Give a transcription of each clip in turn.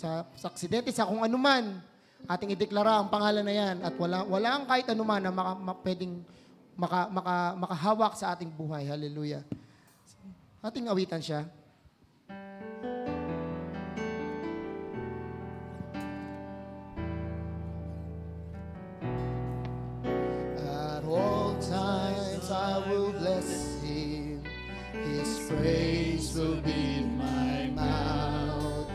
sa aksidente, sa kung anuman, ating ideklara ang pangalan na yan at walang kahit anuman na pwedeng makahawak sa ating buhay. Hallelujah. Ating awitan siya. At all times I will bless Him. His praise will be in my mouth.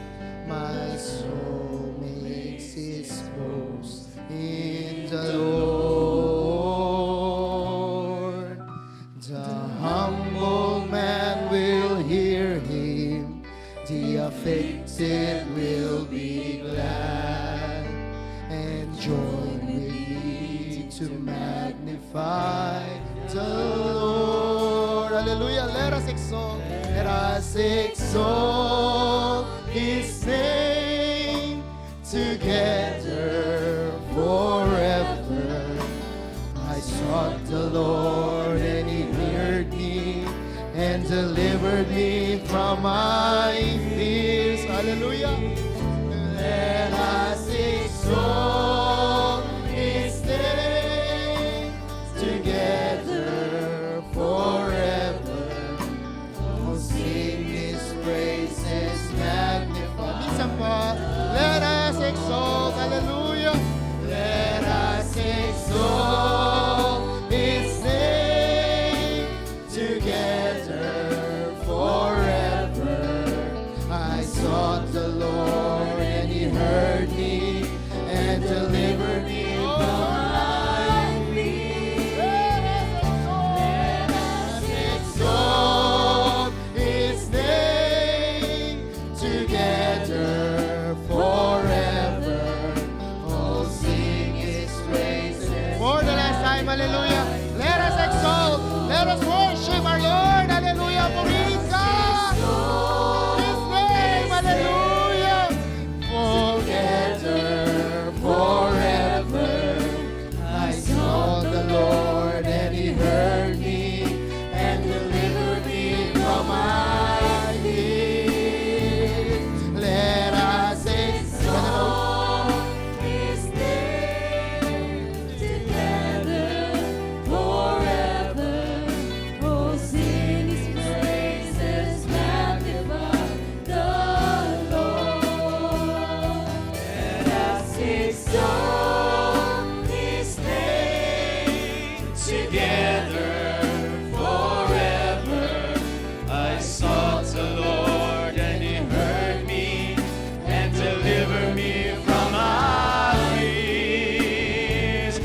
My soul makes its boast in the Lord. The humble man will hear Him. The afflicted will be glad and join with me to magnify the Lord. Hallelujah. Let us exalt. Let us exalt His name together forever. I sought the Lord and He heard me and delivered me from my fears. Hallelujah. Let us exalt His name together forever. Oh, sing His praises, magnify. Minsan pa, let us exalt. Hallelujah. Let us exalt His name together forever. I sought the Lord and He heard me and delivered me from my fears. Let us exalt His name together forever. Oh, sing His praises. For the last time, hallelujah. Let us exalt, let us worship our Lord, hallelujah. For He is God. His name, hallelujah. Together forever. I sought the Lord and He heard me and delivered me from my fears. Let us exalt His name together forever. Oh, sing His praises, magnify the Lord. Let us exalt His name together forever. I sought the Lord and He heard me and delivered me from my fears.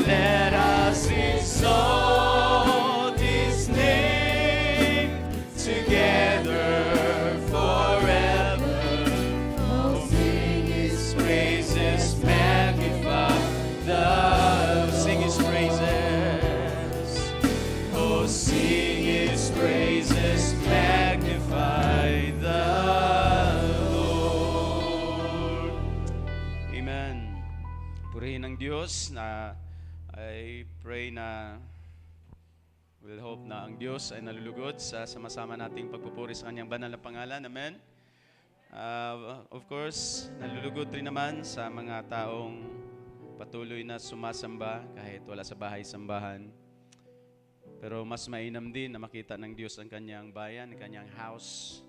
Let us exalt His name together forever. Oh, sing His praises, magnify the. Sing His praises. Oh, sing His praises, magnify the Lord. Amen. Purihin ng Diyos na I pray na we'll hope na ang Diyos ay nalulugod sa sama-sama nating pagpupuri sa Kanyang banal na pangalan. Amen. Of course, nalulugod rin naman sa mga taong patuloy na sumasamba kahit wala sa bahay-sambahan. Pero mas mainam din na makita ng Diyos ang Kanyang bayan, ang Kanyang house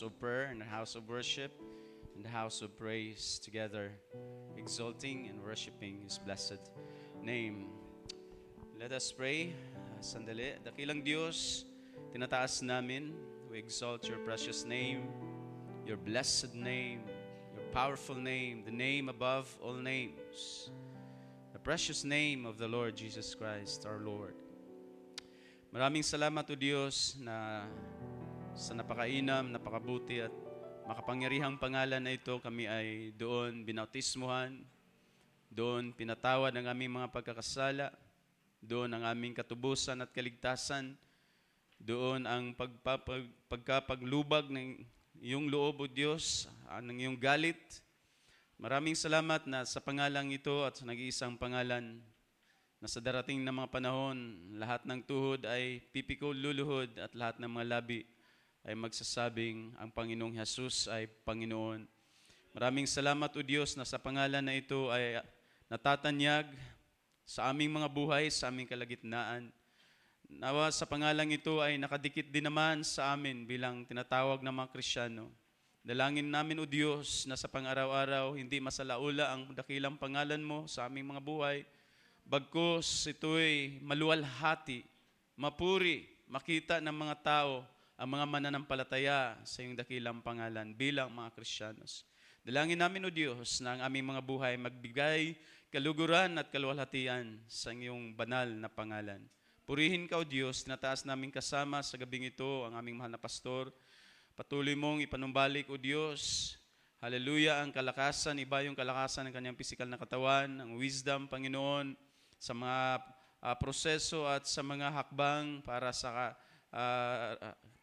of prayer and house of worship and the house of praise together, exalting and worshiping His blessed name. Let us pray. Sandali. Dakilang Diyos, tinataas namin. We exalt Your precious name, Your blessed name, Your powerful name, the name above all names, the precious name of the Lord Jesus Christ, our Lord. Maraming salamat o Diyos na sa napakainam, napakabuti at makapangyarihang pangalan na ito kami ay doon binautismuhan, doon pinatawad ang aming mga pagkakasala, doon ang aming katubusan at kaligtasan, doon ang pagkapaglubag ng iyong loob o Diyos, ng iyong galit. Maraming salamat na sa pangalang ito at sa nag-iisang pangalan na sa darating na mga panahon, lahat ng tuhod ay pipiko luluhod at lahat ng mga labi ay magsasabing ang Panginoong Jesus ay Panginoon. Maraming salamat o Diyos na sa pangalan na ito ay natatanyag sa aming mga buhay, sa aming kalagitnaan. Nawa sa pangalang ito ay nakadikit din naman sa amin bilang tinatawag ng mga Kristiyano. Dalangin namin o Diyos na sa pang-araw-araw hindi masalaula ang dakilang pangalan mo sa aming mga buhay. Bagkus ito'y maluwalhati, mapuri, makita ng mga tao ang mga mananampalataya sa iyong dakilang pangalan bilang mga Kristiyanos. Dalangin namin o Diyos na ang aming mga buhay magbigay kaluguran at kaluwalhatian sa iyong banal na pangalan. Purihin ka o Diyos, tinataas namin kasama sa gabing ito ang aming mahal na pastor. Patuloy mong ipanumbalik o Diyos, hallelujah, ang kalakasan, iba yung kalakasan ng kanyang pisikal na katawan, ang wisdom, Panginoon, sa mga proseso at sa mga hakbang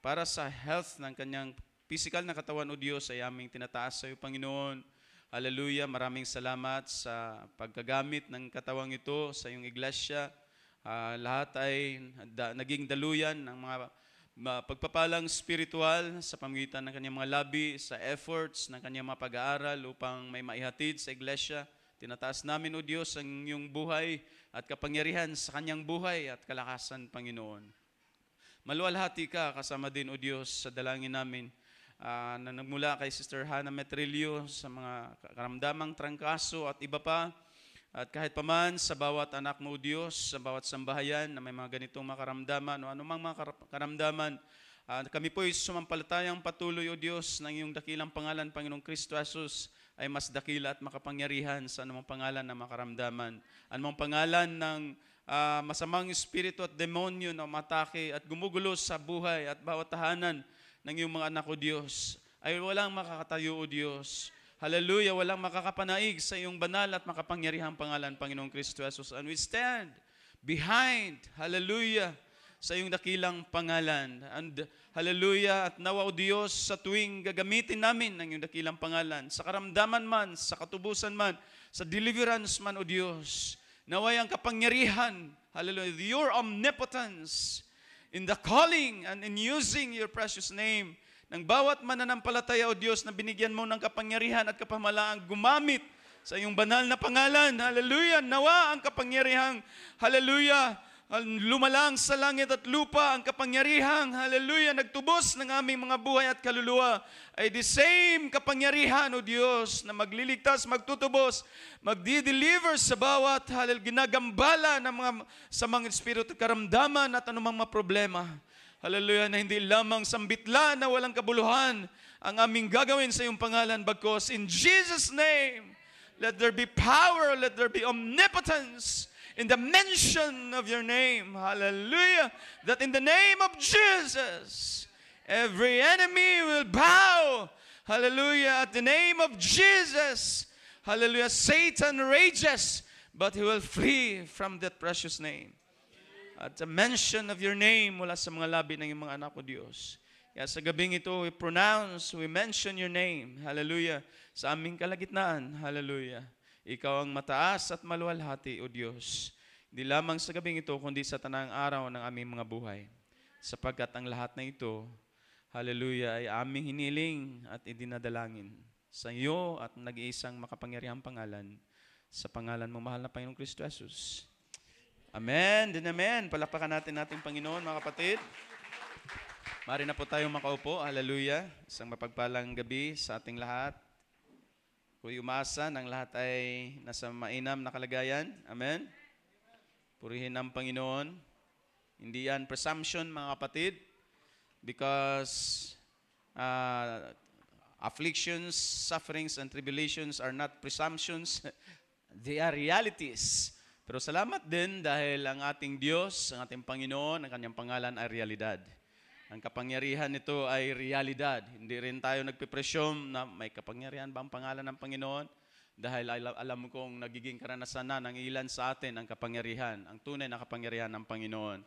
para sa health ng kanyang pisikal na katawan o Diyos ay aming tinataas sa iyo, Panginoon. Hallelujah, maraming salamat sa pagkagamit ng katawang ito sa iyong iglesia. Lahat ay naging daluyan ng mga pagpapalang spiritual sa pamamagitan ng kanyang mga labi, sa efforts ng kanyang mga pag-aaral upang may maihatid sa iglesia. Tinataas namin, O Diyos, ang iyong buhay at kapangyarihan sa kanyang buhay at kalakasan, Panginoon. Maluwalhati ka kasama din, O Diyos, sa dalangin namin na nagmula kay Sister Hannah Metrillo sa mga karamdamang trangkaso at iba pa. At kahit paman sa bawat anak mo, O Diyos, sa bawat sambahayan na may mga ganitong mga karamdaman o anumang mga karamdaman, kami po'y sumampalatayang patuloy, O Diyos, ng iyong dakilang pangalan, Panginoong Kristo Jesus, ay mas dakila at makapangyarihan sa anumang pangalan na makaramdaman. Anumang pangalan ng masamang espiritu at demonyo na matake at gumugulo sa buhay at bawat tahanan ng iyong mga anak, O Diyos, ay walang makakatayo, O Diyos. Hallelujah, walang makakapanaig sa iyong banal at makapangyarihang pangalan, Panginoong Kristo Jesus. And we stand behind, hallelujah, sa iyong dakilang pangalan. And hallelujah, at nawa, O Diyos, sa tuwing gagamitin namin ng iyong dakilang pangalan, sa karamdaman man, sa katubusan man, sa deliverance man, O Diyos, naway ang kapangyarihan, hallelujah, your omnipotence in the calling and in using your precious name ng bawat mananampalataya, O Diyos, na binigyan mo ng kapangyarihan at kapamalaan gumamit sa iyong banal na pangalan. Hallelujah! Nawa ang kapangyarihang, hallelujah, lumalang sa langit at lupa, ang kapangyarihang, hallelujah, nagtubos ng aming mga buhay at kaluluwa, ay the same kapangyarihan, O Diyos, na magliligtas, magtutubos, magdi-deliver sa bawat ginagambala ng mga samang espiritu, karamdaman at anumang mga problema. Hallelujah, na hindi lamang sambitla na walang kabuluhan ang aming gagawin sa iyong pangalan, bagkos in Jesus' name, let there be power, let there be omnipotence in the mention of your name. Hallelujah, that in the name of Jesus, every enemy will bow. Hallelujah, at the name of Jesus, hallelujah, Satan rages, but he will flee from that precious name. At the mention of your name mula sa mga labi ng iyong mga anak, O Diyos. Kaya sa gabing ito, we mention your name, hallelujah, sa aming kalagitnaan, hallelujah. Ikaw ang mataas at maluwalhati, O Diyos. Hindi lamang sa gabing ito, kundi sa tanang araw ng aming mga buhay. Sapagkat ang lahat na ito, hallelujah, ay aming hiniling at idinadalangin sa iyo at nag-iisang makapangyarihang pangalan, sa pangalan mo mahal na Panginoong Kristo Jesus. Amen, din amen. Palakpakan natin ating Panginoon, mga kapatid. Mari na po tayong makaupo. Hallelujah. Isang mapagpalang gabi sa ating lahat. Kuya umasa ng lahat ay nasa mainam na kalagayan. Amen. Purihin ang Panginoon. Hindi yan presumption, mga kapatid. Because afflictions, sufferings, and tribulations are not presumptions. They are realities. Pero salamat din dahil ang ating Diyos, ang ating Panginoon, ang kanyang pangalan ay realidad. Ang kapangyarihan nito ay realidad. Hindi rin tayo nagpipresyum na may kapangyarihan ba ang pangalan ng Panginoon? Dahil alam kong nagiging karanasan na ng ilan sa atin ang kapangyarihan, ang tunay na kapangyarihan ng Panginoon.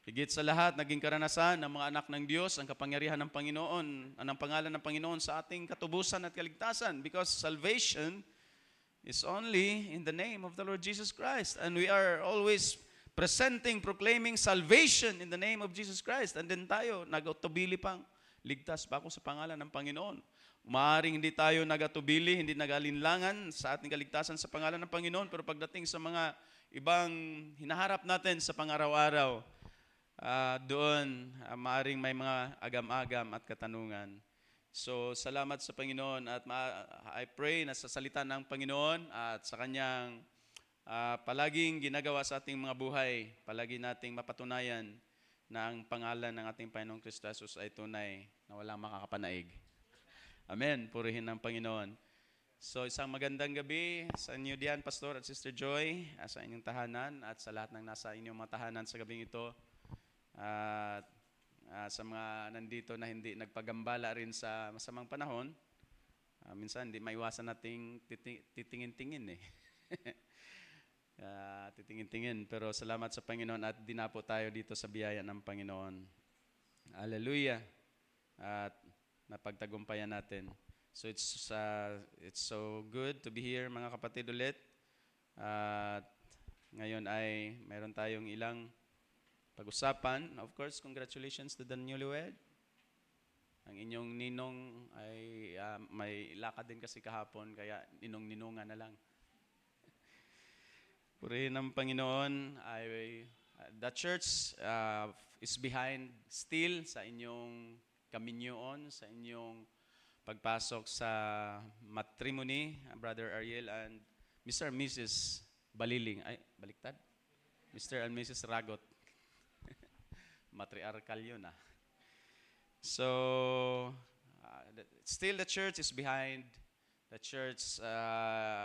Higit sa lahat, naging karanasan ng mga anak ng Diyos, ang kapangyarihan ng Panginoon, ang pangalan ng Panginoon sa ating katubusan at kaligtasan. Because salvation is only in the name of the Lord Jesus Christ. And we are always presenting, proclaiming salvation in the name of Jesus Christ. And then tayo, nag-utubili pang, ligtas pa ako sa pangalan ng Panginoon. Maaring hindi tayo nagatubili, hindi nagalinlangan sa ating kaligtasan sa pangalan ng Panginoon, pero pagdating sa mga ibang hinaharap natin sa pang-araw-araw, doon maaring may mga agam-agam at katanungan. So, salamat sa Panginoon at I pray na sa salita ng Panginoon at sa Kanyang palaging ginagawa sa ating mga buhay, palagi nating mapatunayan na ang pangalan ng ating Panginoong Kristo Jesus ay tunay na walang makakapanaig. Amen. Purihin ng Panginoon. So, isang magandang gabi sa inyo diyan, Pastor at Sister Joy, sa inyong tahanan at sa lahat ng nasa inyong mga tahanan sa gabing ito. At sa mga nandito na hindi nagpagambala rin sa masamang panahon, minsan hindi maiwasan nating titingin-tingin eh. Titingin-tingin. Pero salamat sa Panginoon at dinapo tayo dito sa biyaya ng Panginoon. Hallelujah. At napagtagumpayan natin. So it's so good to be here mga kapatid ulit. At ngayon ay mayroon tayong ilang pag-usapan. Of course, congratulations to the newlywed. Ang inyong ninong ay may lakad din kasi kahapon kaya ninong-ninungan na lang. Purihin ng Panginoon ay the church is behind still sa inyong kaminyoon, sa inyong pagpasok sa matrimony, Brother Ariel and Mr. and Mrs. Baliling. Ay, baliktad? Mr. and Mrs. Ragot. Matriarchal yun ah. So, still the church is behind. The church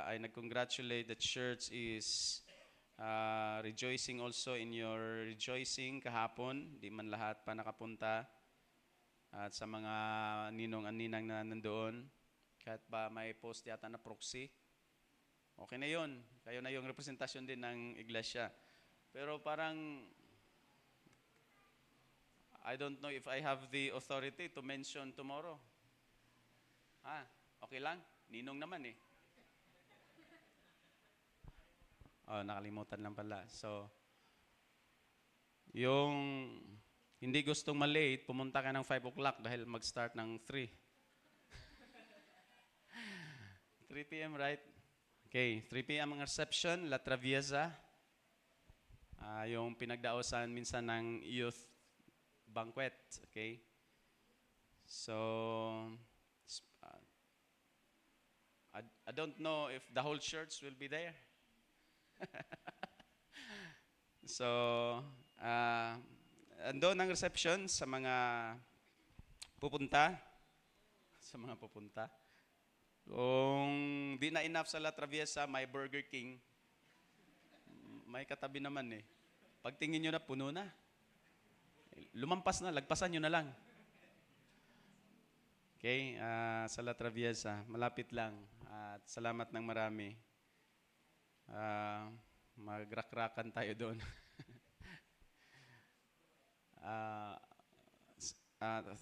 ay nag-congratulate. The church is rejoicing also in your rejoicing kahapon. Di man lahat pa nakapunta. At sa mga ninong at ninang na nandoon, kahit ba may post yata na proxy, okay na yun. Kayo na yung representasyon din ng iglesia. Pero parang, I don't know if I have the authority to mention tomorrow. Okay lang? Ninong naman eh. Nakalimutan lang pala. So, yung hindi gustong malate, pumunta ka ng 5 o'clock dahil mag-start ng 3. 3 p.m., right? Okay, 3 p.m. ang reception, La Traviesa. Yung pinagdaosan minsan ng youth banquet, okay? So, I don't know if the whole church will be there. So, andun ang reception sa mga pupunta. Kung di na enough sa La Traviesa, may Burger King. May katabi naman eh. Pagtingin nyo na, puno na. Lumampas na, lagpasan nyo na lang. Okay, sa La Traviesa, malapit lang. At salamat ng marami. Magrakrakan tayo doon.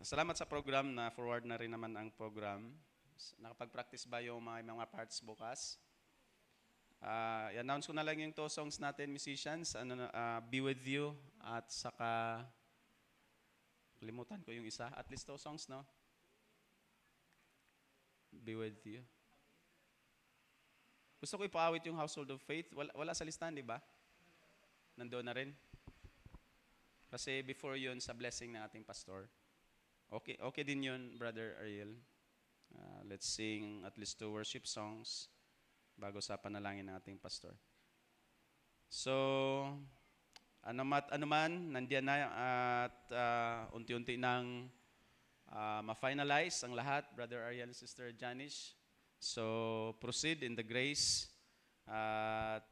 Salamat sa program na forward na rin naman ang program. Nakapag-practice ba yung mga parts bukas? I-announce ko na lang yung 2 songs natin, musicians. Be With You at saka kalimutan ko yung isa. At least 2 songs, no? Be With You. Gusto ko ipaawit yung Household of Faith. Wala sa listahan, di ba? Nandoon na rin. Kasi before yun, sa blessing ng ating pastor. Okay din yun, Brother Ariel. Let's sing at least 2 worship songs bago sa panalangin ng ating pastor. So, ano man, nandiyan na at unti-unti nang ma-finalize ang lahat, Brother Ariel, Sister Janice. So, proceed in the grace at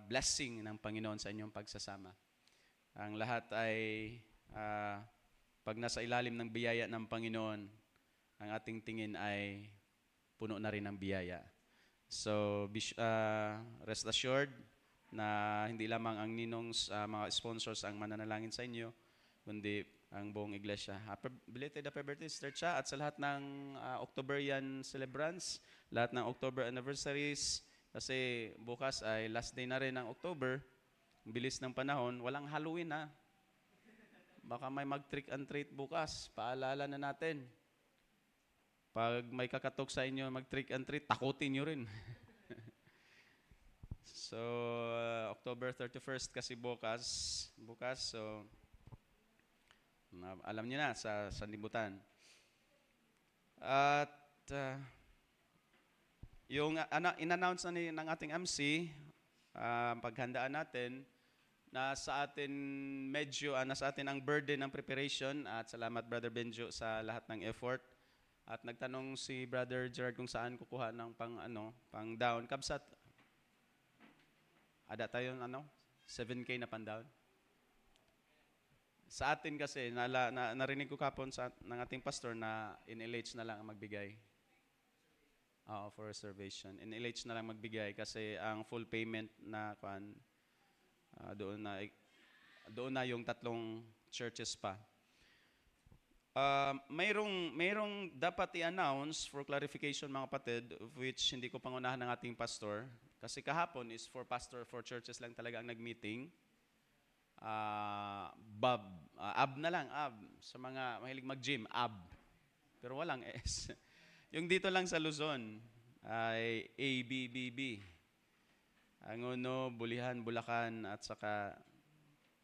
blessing ng Panginoon sa inyong pagsasama. Ang lahat ay pag nasa ilalim ng biyaya ng Panginoon, ang ating tingin ay puno na rin ng biyaya. So, rest assured na hindi lamang ang ninongs, mga sponsors ang mananalangin sa inyo, kundi ang buong iglesia. Belated happy birthday, Sister Cha, at sa lahat ng Octoberian celebrants, lahat ng October anniversaries, kasi bukas ay last day na rin ng October. Bilis ng panahon, walang Halloween ha. Baka may mag-trick and treat bukas, paalala na natin. Pag may kakatok sa inyo mag-trick and treat, takutin nyo rin. So, October 31st kasi bukas, so alam niyo na sa sanlibutan. At yung in-announce na ng ating MC, paghandaan natin, nasa atin ang burden ng preparation, at salamat Brother Benjo sa lahat ng effort. At nagtanong si Brother Gerard kung saan kukuha ng pang down. Kabsat, ada tayong 7K na pan down. Sa atin kasi, narinig ko kapon ng ating pastor na in LH na lang ang magbigay. For reservation. In LH na lang magbigay kasi ang full payment na doon na yung 3 churches pa. Mayroong dapat i-announce for clarification mga kapatid, of which hindi ko pangunahan ng ating pastor. Kasi kahapon is for churches lang talaga ang nag-meeting. Ab na lang, ab. Sa mga mahilig mag-gym, ab. Pero walang S. Yung dito lang sa Luzon ay ABBB. Angono, Bulihan, Bulacan, at saka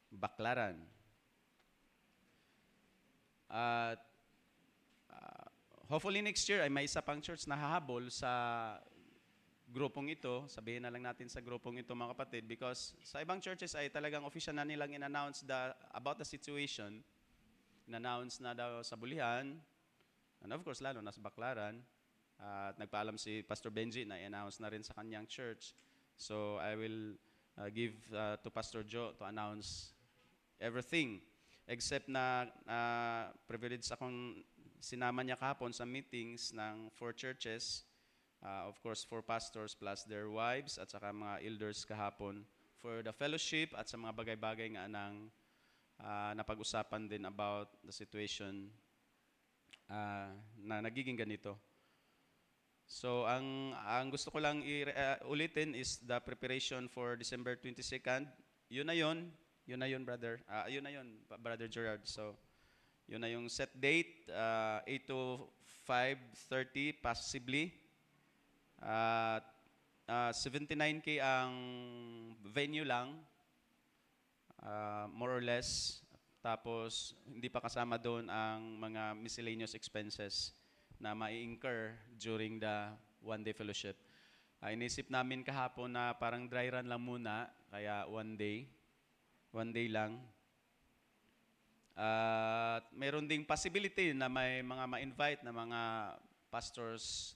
Baclaran. At hopefully next year ay may isa pang church na hahabol sa grupong ito. Sabihin na lang natin sa grupong ito mga kapatid, because sa ibang churches ay talagang official na nilang in-announce about the situation. In-announce na daw sa Bulihan, and of course lalo na sa Baclaran. At nagpaalam si Pastor Benji na i-announce na rin sa kanyang church. So I will give to Pastor Joe to announce everything. Except na privilege akong sinama niya kahapon sa meetings ng 4 churches. Of course, 4 pastors plus their wives at saka mga elders kahapon for the fellowship at sa mga bagay-bagay nga napag-usapan din about the situation na nagiging ganito. So, ang gusto ko lang ulitin is the preparation for December 22nd. Yun na yun, brother. Yun na yun, Brother Gerard. So, yun na yung set date, 8 to 5:30 possibly. 79K ang venue lang, more or less. Tapos, hindi pa kasama doon ang mga miscellaneous expenses na mai-incur during the one-day fellowship. Inisip namin kahapon na parang dry run lang muna, kaya one day lang. At meron ding possibility na may mga ma-invite na mga pastors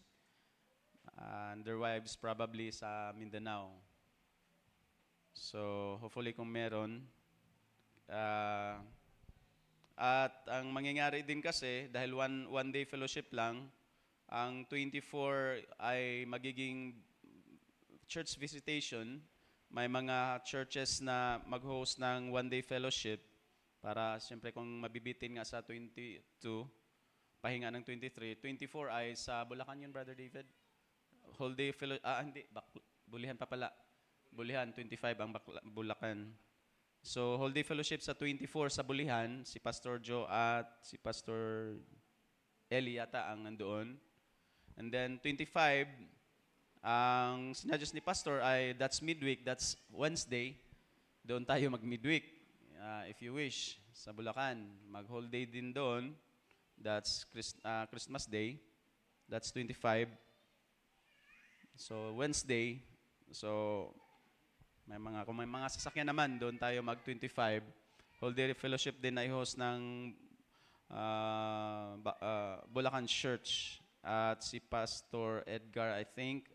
and their wives probably sa Mindanao. So, hopefully kung meron. At ang mangyayari din kasi, dahil one day fellowship lang, ang 24 ay magiging church visitation. May mga churches na mag-host ng one day fellowship para siyempre kung mabibitin nga sa 22, pahinga ng 23. 24 ay sa Bulacan yun, Brother David? Whole day fellowship, hindi, Bulihan pa pala. Bulihan, 25 ang Bulacan. So, whole day fellowship sa 24 sa Bulihan, si Pastor Joe at si Pastor Eli yata ang nandoon. And then 25, ang sinadjust ni Pastor ay that's midweek, that's Wednesday. Doon tayo mag-midweek, if you wish, sa Bulacan. Mag-whole day din doon, that's Christmas Day, that's 25. So, Wednesday, so kung may mga sasakyan naman, doon tayo mag-25. Whole day fellowship din na i-host ng Bulacan Church. At si Pastor Edgar, I think,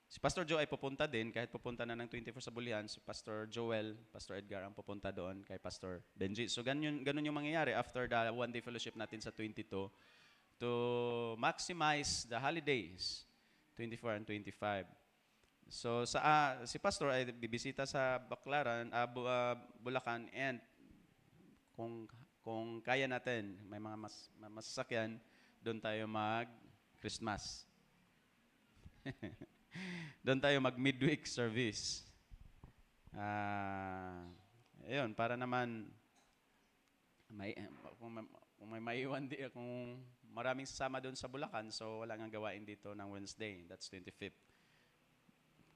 si Pastor Joe ay pupunta din, kahit pupunta na ng 24 sa Bulihan, si Pastor Joel, Pastor Edgar ang pupunta doon kay Pastor Benji. So ganun yung mangyayari after the one day fellowship natin sa 22 to maximize the holidays, 24 and 25. So si Pastor ay bibisita sa Baclaran, Bulacan, and kung kaya natin, may mga masasakyan, doon tayo mag-Christmas. Doon tayo mag-midweek service. Ayun, para naman kung may maiwan di akong maraming sasama doon sa Bulacan, so wala nga gawain dito ng Wednesday. That's 25th.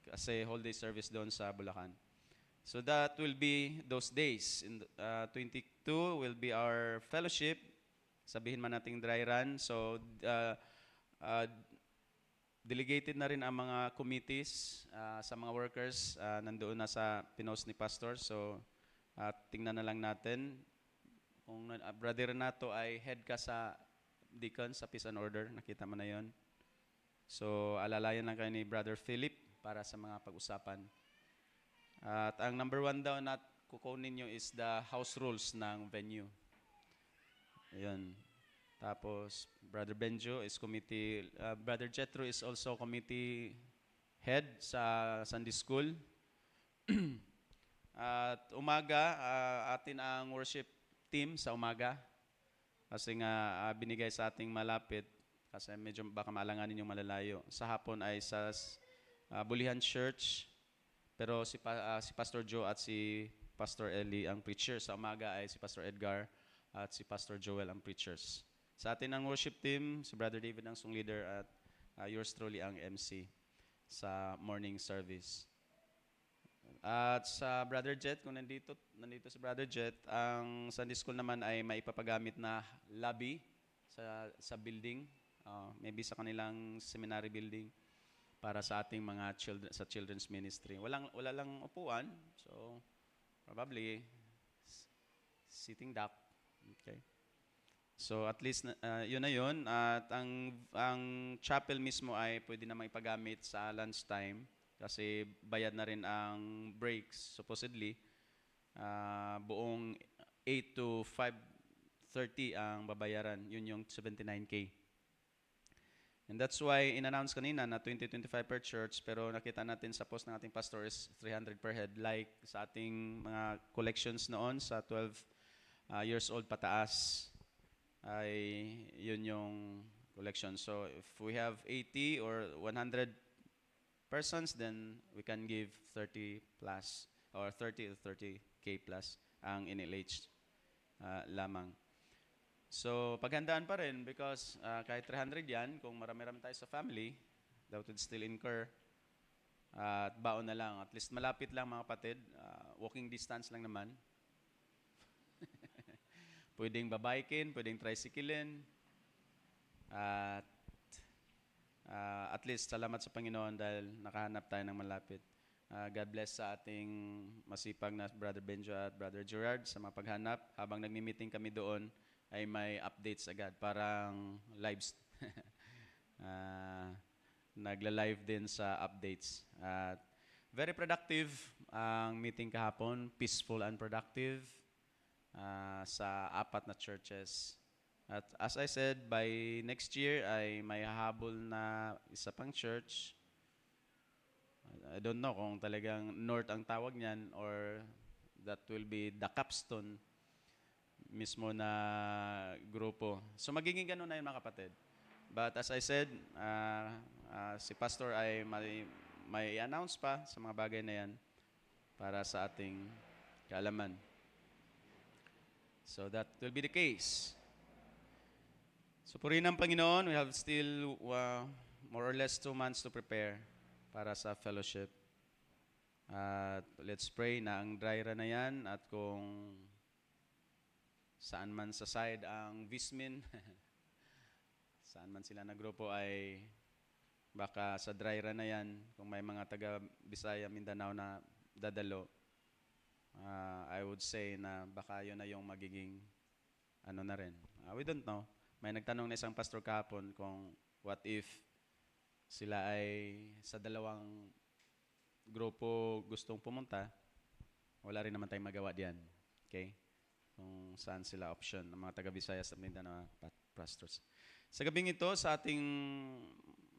Kasi whole day service doon sa Bulacan. So that will be those days. In 22 will be our fellowship. Sabihin man nating dry run. So uh, delegated na rin ang mga committees sa mga workers. Nandoon na sa pinost ni Pastor. So tingnan na lang natin. Kung Brother Renato ay head ka sa deacon sa Peace and Order, nakita mo na yon. So alalayan lang kayo ni Brother Philip para sa mga pag-usapan. At ang number 1 daw na kukunin nyo is the house rules ng venue. Ayun. Tapos, Brother Benjo is committee, Brother Jethro is also committee head sa Sunday School. At umaga, atin ang worship team sa umaga. Kasi nga binigay sa ating malapit, kasi medyo baka maalanganin yung malalayo. Sa hapon ay sa Bulihan Church, pero si Pastor Joe at si Pastor Eli ang preacher. Sa umaga ay si Pastor Edgar at si Pastor Joel ang preachers. Sa atin ang worship team, si Brother David ang song leader at yours truly ang MC sa morning service. At sa Brother Jet, kung nandito si Brother Jet, ang Sunday School naman ay maipapagamit na lobby sa building, maybe sa kanilang seminary building, para sa ating mga children's ministry. Wala lang upuan, so probably sitting duck. Okay. So at least yun na yun. At ang chapel mismo ay pwede na maipagamit sa lunchtime kasi bayad na rin ang breaks supposedly. Buong 8 to 5:30 ang babayaran. Yun yung 79K. And that's why in-announce kanina na 20-25 per church, pero nakita natin sa post ng ating pastor is 300 per head. Like sa ating mga collections noon sa 12 years old pataas, ay yun yung collection. So if we have 80 or 100 persons, then we can give 30 plus or 30 to 30K plus ang NLH lamang. So, paghandaan pa rin because kahit 300 yan, kung marami-rami tayo sa family, that would still incur at baon na lang. At least malapit lang mga kapatid, walking distance lang naman. Pwedeng babikin, pwedeng tricyclein. At least salamat sa Panginoon dahil nakahanap tayo ng malapit. God bless sa ating masipag na Brother Benjo at Brother Gerard sa mga paghanap. Habang nagmi-meeting kami doon, ay may updates agad. Parang lives. Nagla-live din sa updates. Very productive ang meeting kahapon. Peaceful and productive sa 4 na churches. At as I said, by next year ay may hahabol na isa pang church. I don't know kung talagang North ang tawag niyan or that will be the capstone mismo na grupo. So magiging ganun na yun mga kapatid. But as I said, si Pastor ay may announce pa sa mga bagay na yan para sa ating kaalaman. So that will be the case. So purihin ng Panginoon, we have still more or less 2 months to prepare para sa fellowship. Let's pray na ang dry run na yan at kung saan man sa side ang Vismin, saan man sila na grupo ay baka sa dry run na yan, kung may mga taga Bisaya, Mindanao na dadalo, I would say na baka yun na yung magiging ano na rin. We don't know. May nagtanong na isang pastor kahapon kung what if sila ay sa dalawang grupo gustong pumunta, wala rin naman tayong magawa diyan. Okay? Kung saan sila option ng mga taga-Bisaya sa Mindanao pastors. Sa gabing ito, sa ating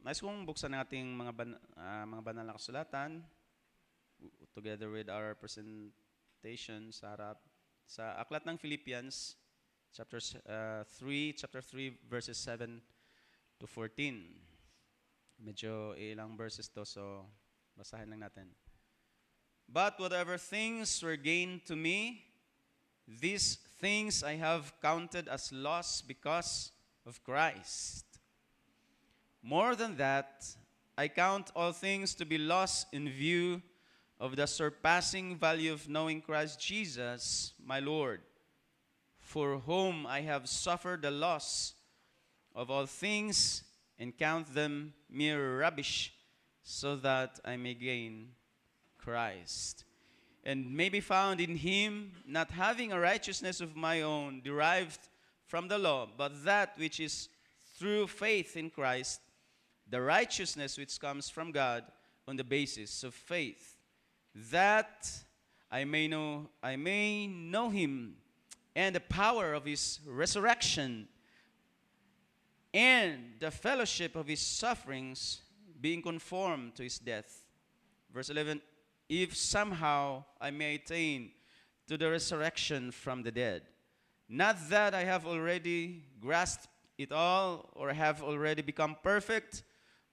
nais kong buksan ng ating mga banal na kasulatan together with our presentation sa harap. Sa aklat ng Philippians, chapter 3, verses 7 to 14. Medyo ilang verses to, so basahin lang natin. But whatever things were gained to me, these things I have counted as loss because of Christ. More than that, I count all things to be lost in view of the surpassing value of knowing Christ Jesus, my Lord, for whom I have suffered the loss of all things and count them mere rubbish, so that I may gain Christ and may be found in him, not having a righteousness of my own derived from the law, but that which is through faith in Christ, the righteousness which comes from God on the basis of faith, that I may know him and the power of his resurrection and the fellowship of his sufferings, being conformed to his death. Verse 11, if somehow I may attain to the resurrection from the dead. Not that I have already grasped it all or have already become perfect,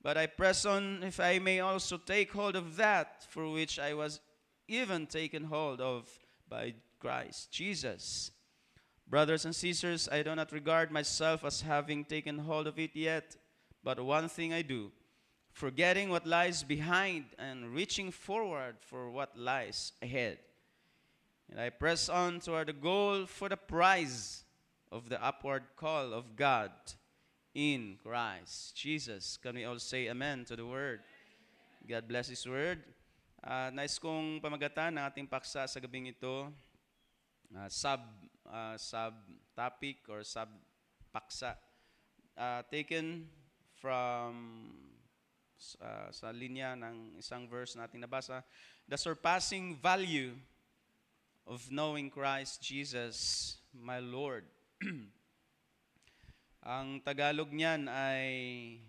but I press on if I may also take hold of that for which I was even taken hold of by Christ Jesus. Brothers and sisters, I do not regard myself as having taken hold of it yet, but one thing I do, forgetting what lies behind and reaching forward for what lies ahead. And I press on toward the goal for the prize of the upward call of God in Christ Jesus. Can we all say amen to the word? God bless His word. Nais kong pamagatan ng ating paksa sa gabing ito, sub-topic or sub-paksa, taken from sa linya ng isang verse nating nabasa, the surpassing value of knowing Christ Jesus, my Lord. Ang Tagalog niyan ay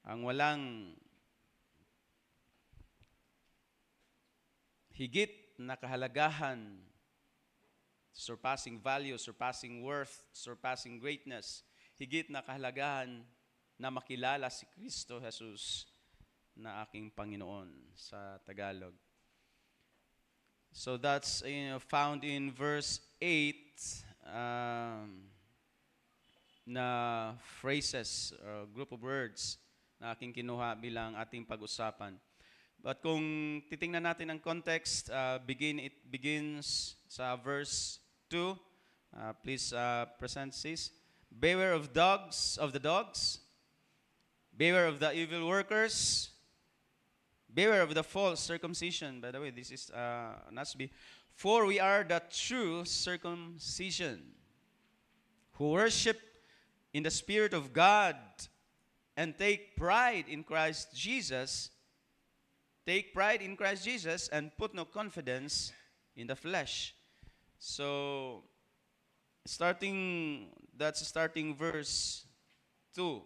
ang walang higit na kahalagahan, surpassing value, surpassing worth, surpassing greatness, higit na kahalagahan na makilala si Kristo Jesus na aking Panginoon sa Tagalog. So that's found in verse 8 na phrases, group of words na aking kinuha bilang ating pag-usapan. But kung titingnan natin ang context, it begins sa verse 2. Please present sis. Beware of the dogs. Beware of the evil workers. Beware of the false circumcision. By the way, this is Nasby. For we are the true circumcision, who worship in the Spirit of God and take pride in Christ Jesus. Take pride in Christ Jesus and put no confidence in the flesh. So, that's starting verse 2.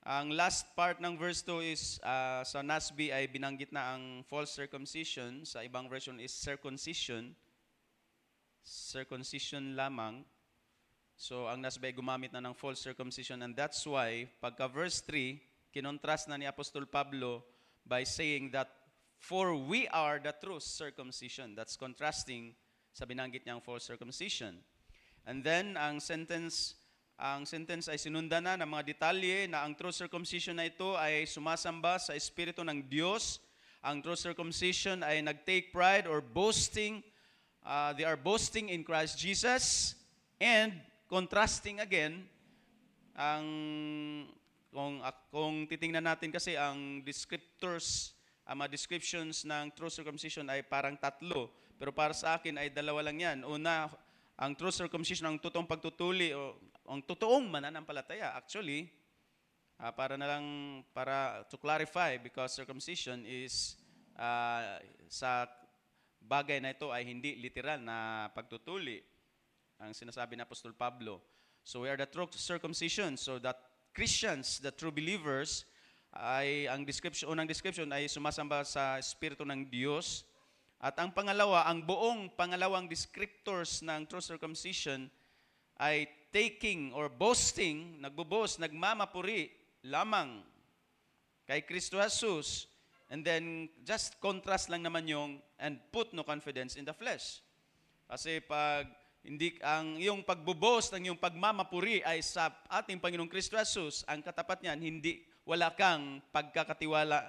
Ang last part ng verse 2 is, sa Nasby ay binanggit na ang false circumcision. Sa ibang version is circumcision. Circumcision lamang. So, ang Nasby ay gumamit na ng false circumcision. And that's why, pagka verse 3, kinontrast na ni Apostol Pablo by saying that, for we are the true circumcision. That's contrasting sa binanggit niyang false circumcision. And then, ang sentence ay sinundan na ng mga detalye na ang true circumcision na ito ay sumasamba sa Espiritu ng Diyos. Ang true circumcision ay nag-take pride or boasting. They are boasting in Christ Jesus. And contrasting again, kung titingnan natin kasi ang mga descriptions ng true circumcision ay parang tatlo. Pero para sa akin ay dalawa lang yan. Una, ang true circumcision, ang totoong pagtutuli o ang totoong mananampalataya. Actually, para to clarify, because circumcision is sa bagay na ito ay hindi literal na pagtutuli. Ang sinasabi ni Apostol Pablo. So we are the true circumcision. So that Christians, the true believers, ay unang description ay sumasamba sa Espiritu ng Diyos. At ang pangalawa, ang buong pangalawang descriptors ng true circumcision ay taking or boasting, nagboboast, nagmamapuri lamang kay Kristo Jesus. And then, just contrast lang naman yung and put no confidence in the flesh. Kasi pag hindi ang iyong pagboboast, ang iyong pagmamapuri ay sa ating Panginoong Kristo Jesus, ang katapat niyan, hindi wala kang pagkakatiwala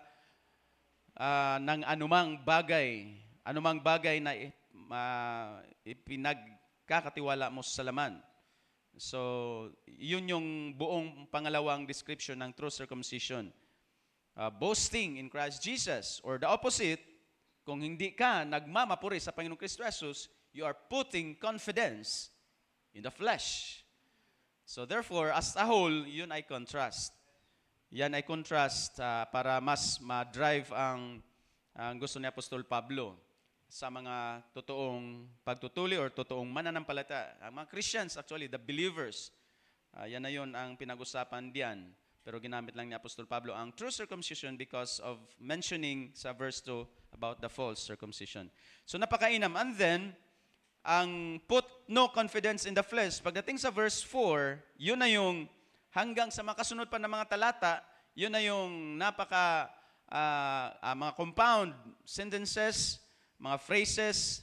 ng anumang bagay na ipinagkakatiwala mo sa laman. So, yun yung buong pangalawang description ng true circumcision. Boasting in Christ Jesus, or the opposite, kung hindi ka nagmamapuri sa Panginoong Kristo Jesus, you are putting confidence in the flesh. So therefore, as a whole, yun ay contrast. Yan ay contrast para mas ma-drive ang gusto ni Apostol Pablo sa mga totoong pagtutuli or totoong mananampalataya. Ang mga Christians, actually, the believers, yan na yun ang pinag-usapan diyan. Pero ginamit lang ni Apostol Pablo ang true circumcision because of mentioning sa verse 2 about the false circumcision. So napakainam. And then, ang put no confidence in the flesh. Pagdating sa verse 4, yun na yung hanggang sa makasunod pa ng mga talata, yun na yung mga compound sentences, mga phrases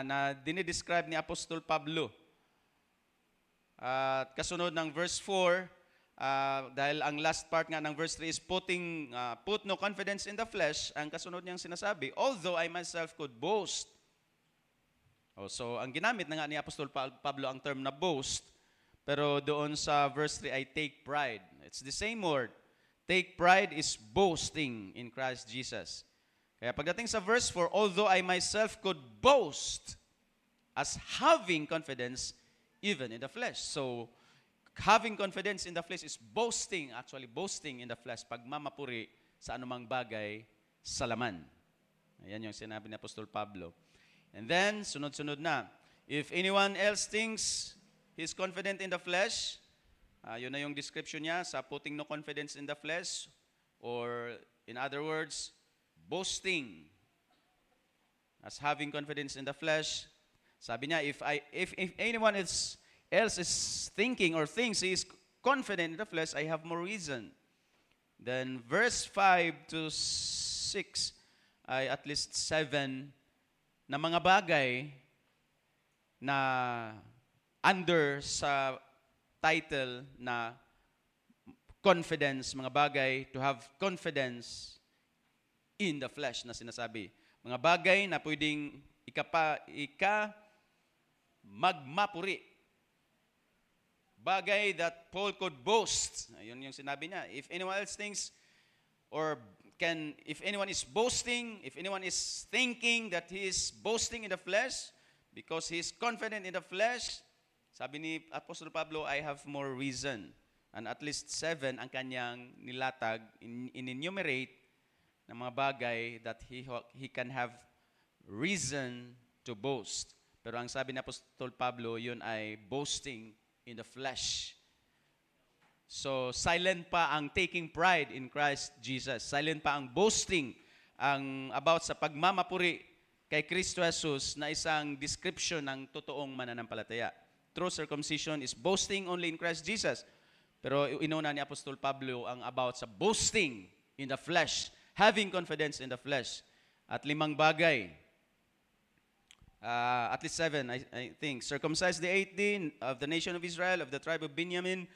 na dinidescribe ni Apostol Pablo. At kasunod ng verse 4, dahil ang last part nga ng verse 3 is put no confidence in the flesh, ang kasunod niyang sinasabi, although I myself could boast. So, ang ginamit na nga ni Apostol Pablo ang term na boast, pero doon sa verse 3 ay take pride. It's the same word. Take pride is boasting in Christ Jesus. Kaya pagdating sa verse 4, although I myself could boast as having confidence even in the flesh. So, having confidence in the flesh is boasting, actually boasting in the flesh, pagmamapuri sa anumang bagay sa laman. Ayan yung sinabi ni Apostol Pablo. And then, sunod-sunod na. If anyone else thinks he's confident in the flesh, yun na yung description niya sa putting no confidence in the flesh, or in other words, boasting as having confidence in the flesh. Sabi niya, if anyone else is thinking or thinks he is confident in the flesh, I have more reason. Then verse 5 to 6 ay at least 7 na mga bagay na under sa title na confidence, mga bagay to have confidence in the flesh na sinasabi. Mga bagay na pwedeng magmapuri. Bagay that Paul could boast. Ayun yung sinabi niya. If anyone else thinks if anyone is boasting, if anyone is thinking that he is boasting in the flesh because he is confident in the flesh, sabi ni Apostol Pablo, I have more reason. And at least 7 ang kanyang nilatag, in-enumerate ng mga bagay that he can have reason to boast. Pero ang sabi ni Apostol Pablo, yun ay boasting in the flesh. So, silent pa ang taking pride in Christ Jesus. Silent pa ang boasting about sa pagmamapuri kay Kristo Jesus na isang description ng totoong mananampalataya. True circumcision is boasting only in Christ Jesus. Pero inuna ni Apostol Pablo ang about sa boasting in the flesh, having confidence in the flesh. At 5 bagay. At least 7, I think. Circumcise the 18 of the nation of Israel, of the tribe of Benjamin,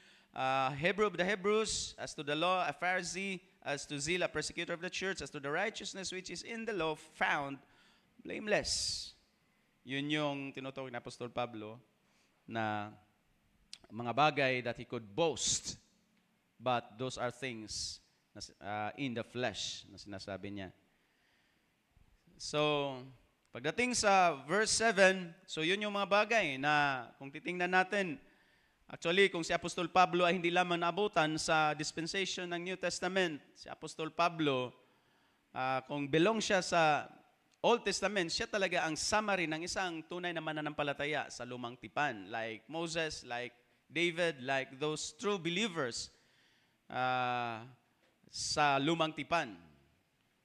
Hebrew of the Hebrews, as to the law, a Pharisee, as to zeal, a persecutor of the church, as to the righteousness which is in the law, found blameless. Yun yung tinutukoy ni Apostol Pablo na mga bagay that he could boast, but those are things in the flesh na sinasabi niya. So, pagdating sa verse 7, so yun yung mga bagay na kung titingnan natin, actually, kung si Apostol Pablo ay hindi lamang naabutan sa dispensation ng New Testament, si Apostol Pablo, kung belong siya sa Old Testament, siya talaga ang summary ng isang tunay na mananampalataya sa lumang tipan. Like Moses, like David, like those true believers sa lumang tipan.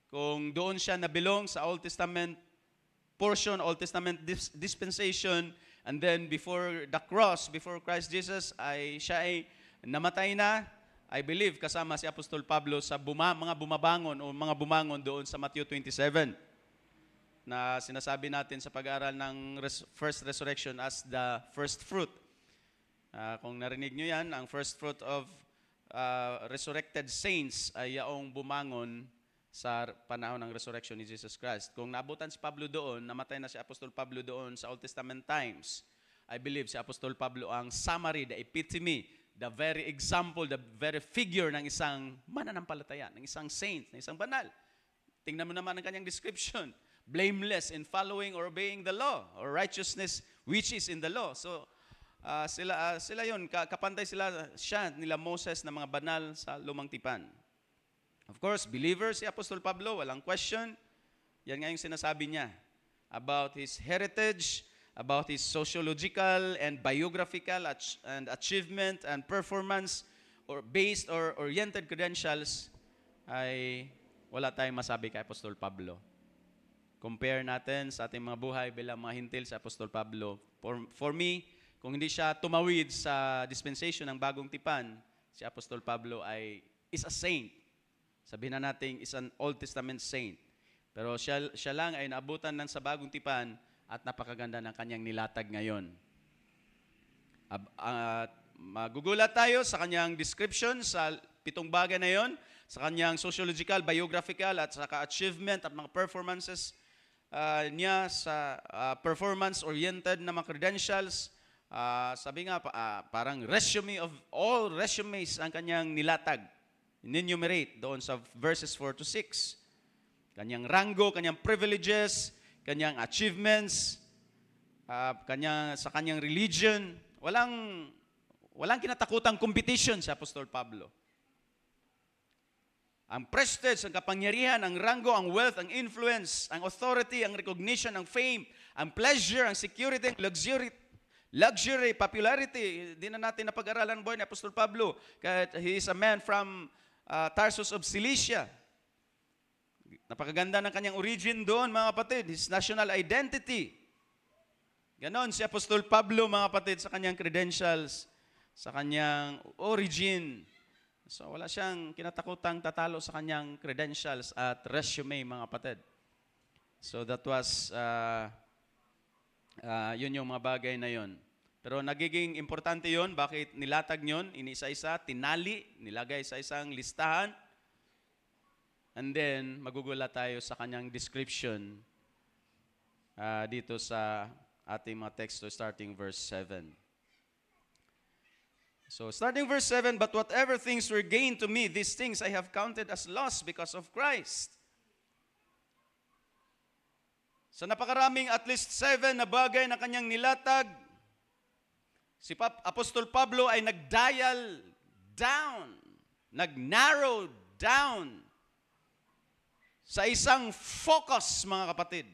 Kung doon siya nabilong sa Old Testament portion, Old Testament dispensation, and then before the cross, before Christ Jesus, siya ay namatay na, I believe, kasama si Apostol Pablo sa mga bumabangon o mga bumangon doon sa Matthew 27. na sinasabi natin sa pag-aaral ng first resurrection as the first fruit. Kung narinig nyo yan, ang first fruit of resurrected saints ay yaong bumangon sa panahon ng resurrection ni Jesus Christ. Kung naabutan si Pablo doon, namatay na si Apostol Pablo doon sa Old Testament times, I believe si Apostol Pablo ang summary, the epitome, the very example, the very figure ng isang mananampalataya, ng isang saint, ng isang banal. Tingnan mo naman ang kanyang description. Blameless in following or obeying the law, or righteousness which is in the law. So, sila yun, kapantay siya nila Moses na mga banal sa lumang tipan. Of course, believer si Apostol Pablo, walang question. Yan nga yung sinasabi niya about his heritage, about his sociological and biographical and achievement and performance or based or oriented credentials, ay wala tayong masabi kay Apostol Pablo. Compare natin sa ating mga buhay bilang mga hintil sa Apostol Pablo. For me, kung hindi siya tumawid sa dispensation ng bagong tipan, si Apostol Pablo is a saint. Sabihin na natin, is an Old Testament saint. Pero siya lang ay naabutan ng sa bagong tipan at napakaganda ng kanyang nilatag ngayon. Magugulat tayo sa kanyang description sa 7 bagay na yon, sa kanyang sociological, biographical at saka achievement at mga performances niya sa performance-oriented na mga credentials. Sabi nga, parang resume of all resumes ang kanyang nilatag. Enumerate doon sa verses 4 to 6. Kanyang rango, kanyang privileges, kanyang achievements, sa kanyang religion. Walang kinatakutang competition sa Apostol Pablo. Ang prestige, ang kapangyarihan, ang rango, ang wealth, ang influence, ang authority, ang recognition, ang fame, ang pleasure, ang security, ang luxury, popularity. Di na natin napag-aralan ang buhay ni Apostol Pablo. Kahit he is a man from Tarsus of Cilicia. Napakaganda ng kanyang origin doon, mga kapatid. His national identity. Ganon si Apostol Pablo, mga kapatid, sa kanyang credentials, sa kanyang origin. So wala siyang kinatakutang tatalo sa kanyang credentials at resume, mga kapatid. So that was, yun yung mga bagay na yun. Pero nagiging importante yun, bakit nilatag yun, inisa-isa, tinali, nilagay sa isang listahan. And then, magugulat tayo sa kanyang description dito sa ating mga teksto starting verse 7. So, starting verse 7, but whatever things were gained to me, these things I have counted as loss because of Christ. Sa napakaraming at least 7 na bagay na kanyang nilatag, si Apostol Pablo ay nag-dial down, nag-narrow down sa isang focus, mga kapatid.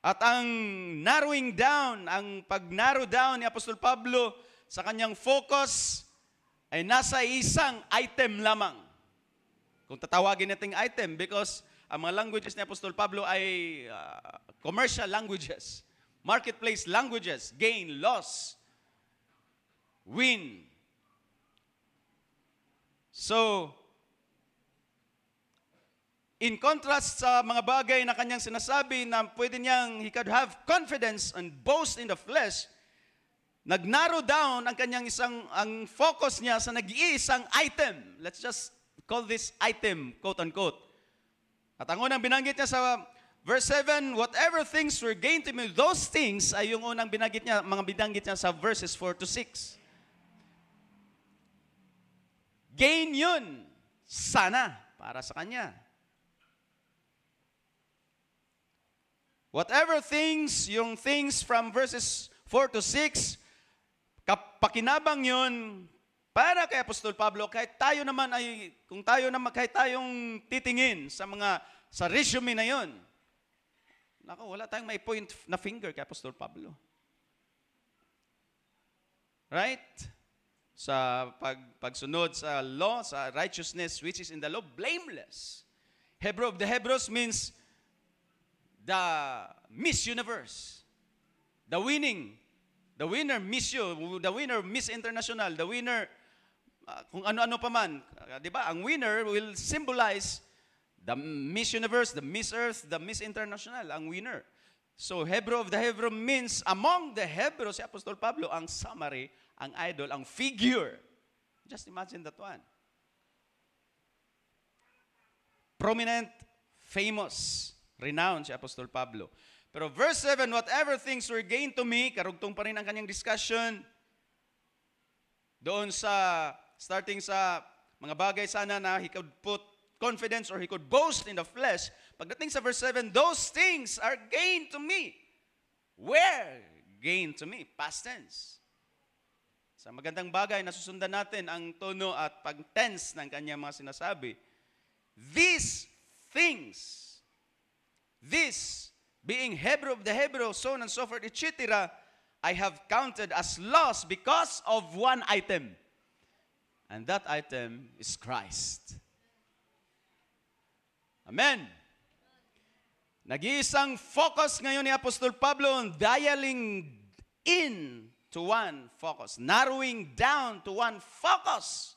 At ang narrowing down, ang pag-narrow down ni Apostol Pablo sa kanyang focus ay nasa isang item lamang. Kung tatawagin nating item, because ang mga languages ni Apostol Pablo ay commercial languages, marketplace languages, gain, loss, win. So, in contrast sa mga bagay na kanyang sinasabi na pwede niyang he could have confidence and boast in the flesh, nag-narrow down ang kanyang ang focus niya sa nag-iisang item. Let's just call this item, quote-unquote. At ang unang binanggit niya sa verse 7, whatever things were gained to me, those things ay yung unang binanggit niya, mga binanggit niya sa verses 4 to 6. Gain yun, sana, para sa kanya. Whatever things, yung things from verses 4 to 6, pakinabang yun para kay Apostol Pablo, kahit tayo naman ay, kahit tayong titingin sa resume na yun, naku, wala tayong may point na finger kay Apostol Pablo. Right? Sa pagsunod sa law, sa righteousness which is in the law, blameless. Hebrew of the Hebrews means the Miss Universe. The winner Miss You, the winner Miss International, the winner kung ano-ano pa man. Di ba? Ang winner will symbolize The Miss Universe, the Miss Earth, the Miss International, ang winner. So, Hebrew of the Hebrew means, among the Hebrew, si Apostol Pablo, ang summary, ang idol, ang figure. Just imagine that one. Prominent, famous, renowned si Apostol Pablo. Pero verse 7, whatever things were gained to me, karugtong pa rin ang kanyang discussion, doon sa, starting sa mga bagay sana na he could put confidence or he could boast in the flesh. Pagdating sa verse 7, those things are gained to me. Where? Gained to me. Past tense. Sa magandang bagay, nasusundan natin ang tono at pag-tense ng kanyang mga sinasabi. These things, this being Hebrew of the Hebrew, so on and so forth, etc., I have counted as loss because of one item. And that item is Christ. Amen. Nag-iisang focus ngayon ni Apostol Pablo on dialing in to one focus, narrowing down to one focus.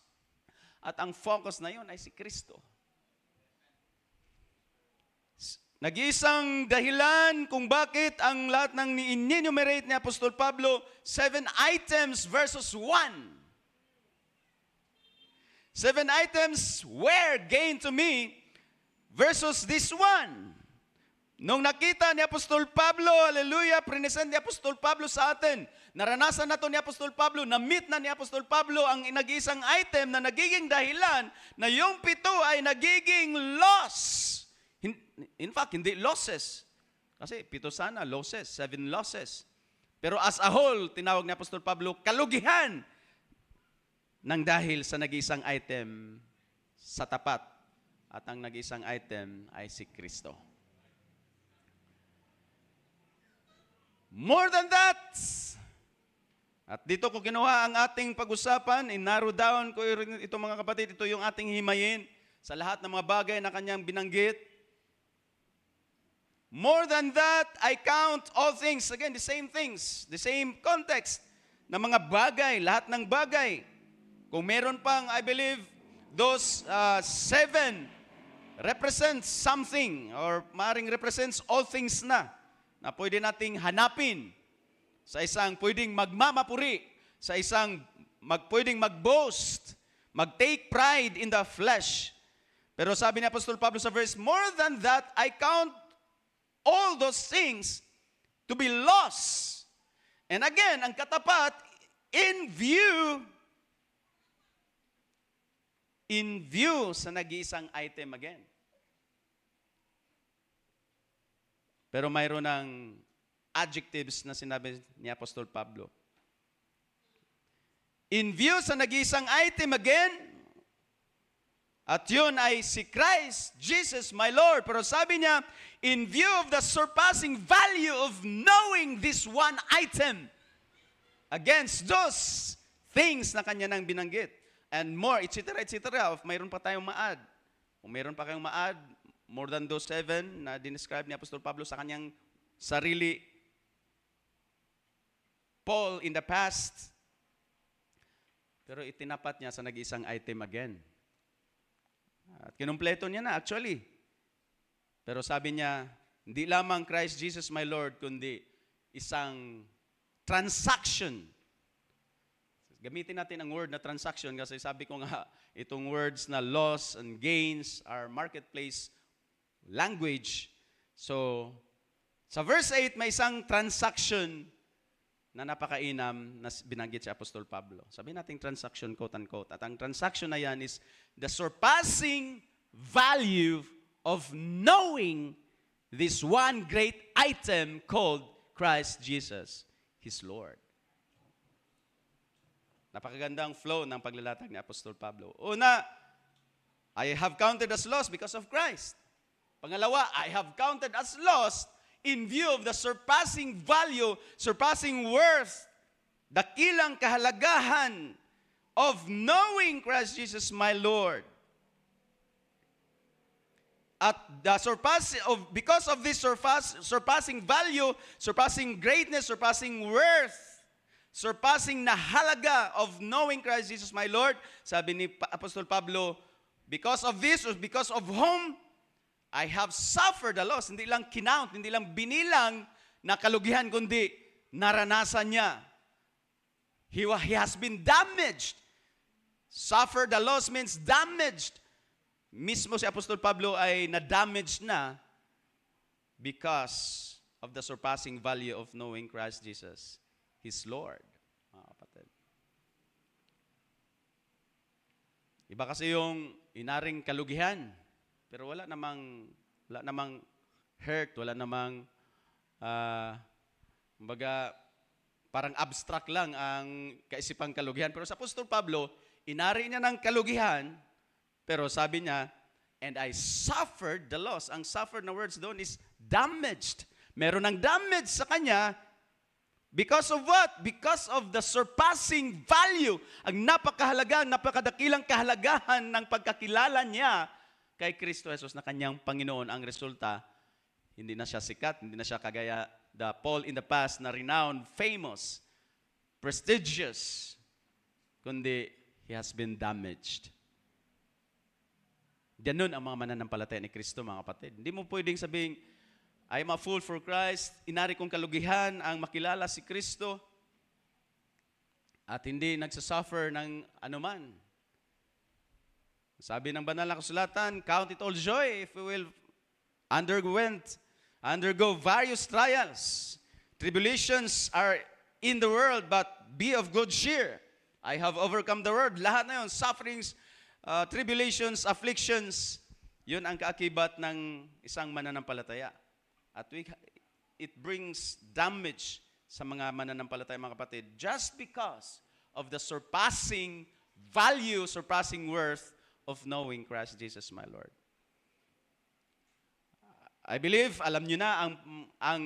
At ang focus na yun ay si Kristo. Nag-iisang dahilan kung bakit ang lahat ng ni-enumerate ni Apostol Pablo, 7 items versus 1. 7 items were gained to me versus this one. Nung nakita ni Apostol Pablo, hallelujah, present ni Apostol Pablo sa atin, naranasan na to ni Apostol Pablo, na-meet na ni Apostol Pablo ang nag-iisang item na nagiging dahilan na yung 7 ay nagiging loss. In fact, hindi losses. Kasi 7 sana, losses, 7 losses. Pero as a whole, tinawag ni Apostol Pablo, kalugihan ng dahil sa nag-iisang item sa tapat. At ang nag-iisang item ay si Kristo. More than that, at dito ko kinuha ang ating pag-usapan, in-narrow down ko ito mga kapatid, ito yung ating himayin sa lahat ng mga bagay na kanyang binanggit. More than that, I count all things. Again, the same things, the same context na mga bagay, lahat ng bagay. Kung meron pang, I believe, those 7 represents something or maaaring represents all things na pwede nating hanapin sa isang pwedeng magmamapuri, sa isang pwedeng mag-boast, mag-take pride in the flesh. Pero sabi ni Apostol Pablo sa verse, more than that, I count all those things to be lost. And again, ang katapat, in view sa nag-iisang item again. Pero mayroon ng adjectives na sinabi ni Apostol Pablo. In view sa nag-iisang item again, at yun ay si Christ, Jesus, my Lord. Pero sabi niya, in view of the surpassing value of knowing this one item against those things na kanya nang binanggit. And more, etc., etc. Mayroon pa tayong ma-add. Kung mayroon pa kayong ma-add, more than those 7 na dinescribe ni Apostol Pablo sa kanyang sarili. Paul in the past. Pero itinapat niya sa nag-iisang item again. At kinumpleto niya na actually. Pero sabi niya, hindi lamang Christ Jesus my Lord, kundi isang transaction. Gamitin natin ang word na transaction kasi sabi ko nga, itong words na loss and gains are marketplace language. So, sa verse 8, may isang transaction na napakainam na binanggit si Apostol Pablo. Sabi natin transaction, quote-unquote. At ang transaction na yan is the surpassing value of knowing this one great item called Christ Jesus, His Lord. Napakagandang flow ng paglalatag ni Apostol Pablo. Una, I have counted as lost because of Christ. Pangalawa, I have counted as lost in view of the surpassing value, surpassing worth, dakilang kahalagahan of knowing Christ Jesus my Lord. At the because of this surpassing value, surpassing greatness, surpassing worth, surpassing na halaga of knowing Christ Jesus my Lord, sabi ni Apostol Pablo, because of this, or because of whom I have suffered the loss. Hindi lang kinount, hindi lang binilang na kalugihan, kundi naranasan niya. He has been damaged. Suffer the loss means damaged. Mismo si Apostol Pablo ay na-damaged na because of the surpassing value of knowing Christ Jesus, His Lord. Mga kapatid. Iba kasi yung inaring kalugihan, pero wala namang hurt, wala namang, kumbaga, parang abstract lang ang kaisipang kalugihan. Pero sa Apostol Pablo, inari niya ng kalugihan, pero sabi niya, and I suffered the loss. Ang suffered na words doon is damaged. Meron ng damage sa kanya. Because of what? Because of the surpassing value. Ang napakadakilang kahalagahan ng pagkakilala niya kay Kristo Jesus na kanyang Panginoon. Ang resulta, hindi na siya sikat, hindi na siya kagaya the Paul in the past na renowned, famous, prestigious, kundi he has been damaged. Ganun ang mga mananampalataya ni Kristo, mga kapatid. Hindi mo pwedeng sabing, I am a fool for Christ, inari kong kalugihan ang makilala si Kristo, at hindi nagsasuffer ng anuman. Sabi ng banal na kasulatan, count it all joy if we will undergo various trials. Tribulations are in the world, but be of good cheer. I have overcome the world. Lahat na yun, sufferings, tribulations, afflictions, yun ang kaakibat ng isang mananampalataya. At it brings damage sa mga mananampalataya, mga kapatid, just because of the surpassing value, surpassing worth of knowing Christ Jesus, my Lord. I believe, alam nyo na ang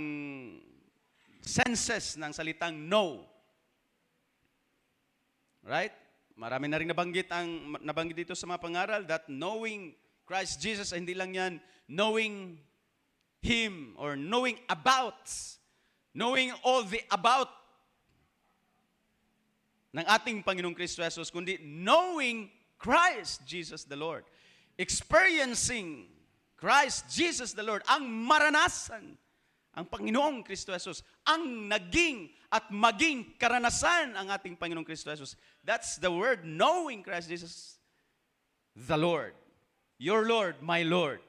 senses ng salitang know. Right? Marami na rin nabanggit dito sa mga pangaral that knowing Christ Jesus, hindi lang yan knowing Him or knowing all the about ng ating Panginoong Kristo Jesus, kundi knowing Christ Jesus the Lord. Experiencing Christ Jesus the Lord, ang maranasan, ang Panginoong Kristo Jesus, ang naging at maging karanasan ang ating Panginoong Kristo Jesus. That's the word, knowing Christ Jesus the Lord. Your Lord, my Lord.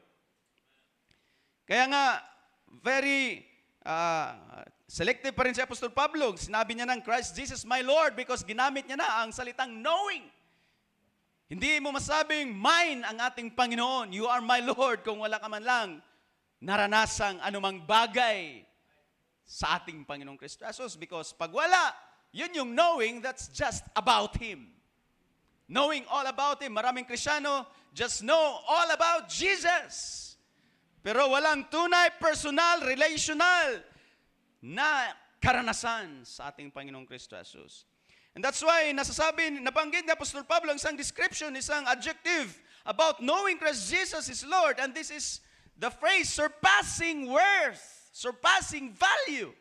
Kaya nga, very selective pa rin si Apostol Pablo. Sinabi niya ng Christ Jesus, my Lord, because ginamit niya na ang salitang knowing. Hindi mo masabing, mine ang ating Panginoon. You are my Lord kung wala ka man lang naranasang anumang bagay sa ating Panginoong Kristo Jesus. Because pag wala, yun yung knowing, that's just about Him. Knowing all about Him. Maraming Kristiyano just know all about Jesus. Pero walang tunay, personal, relational na karanasan sa ating Panginoong Kristo Jesus. And that's why nabanggit ni Apostol Pablo ang isang description, isang adjective about knowing Christ Jesus is Lord. And this is the phrase, surpassing worth, surpassing value.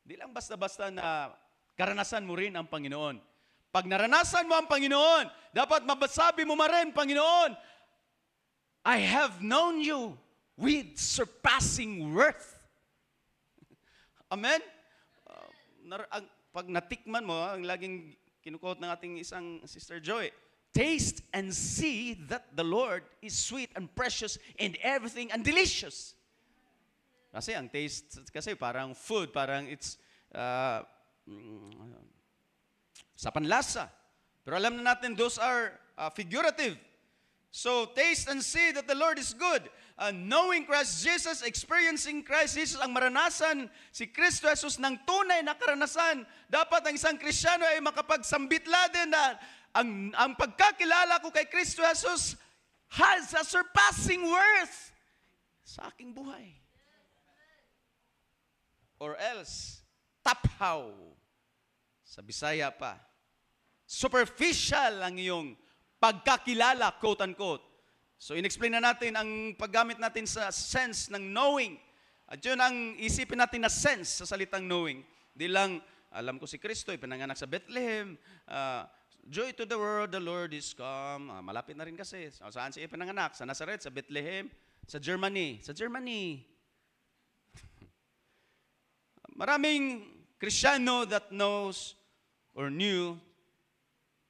Di lang basta-basta na karanasan mo rin ang Panginoon. Pag naranasan mo ang Panginoon, dapat mabasabi mo rin, Panginoon, I have known you with surpassing worth. Amen? Pag natikman mo, ang laging kinukot ng ating isang Sister Joy, taste and see that the Lord is sweet and precious in everything and delicious. Kasi ang taste, kasi parang food, parang it's sa panlasa. Pero alam na natin, those are figurative. So, taste and see that the Lord is good. Knowing Christ Jesus, experiencing Christ Jesus, ang maranasan si Kristo Jesus ng tunay na karanasan. Dapat ang isang Kristiyano ay makapagsambitla din na ang pagkakilala ko kay Kristo Jesus has a surpassing worth sa aking buhay. Or else, taphaw, sa Bisaya pa, superficial ang iyong pagkakilala, quote-unquote. So, in-explain na natin ang paggamit natin sa sense ng knowing. At yun ang isipin natin na sense sa salitang knowing. Di lang, alam ko si Kristo, ipinanganak sa Bethlehem. Joy to the world, the Lord is come. Malapit na rin kasi. Saan siya ipinanganak? Sa Nazareth, sa Bethlehem, Sa Germany. Sa Germany. Maraming Kristiyano that knows or knew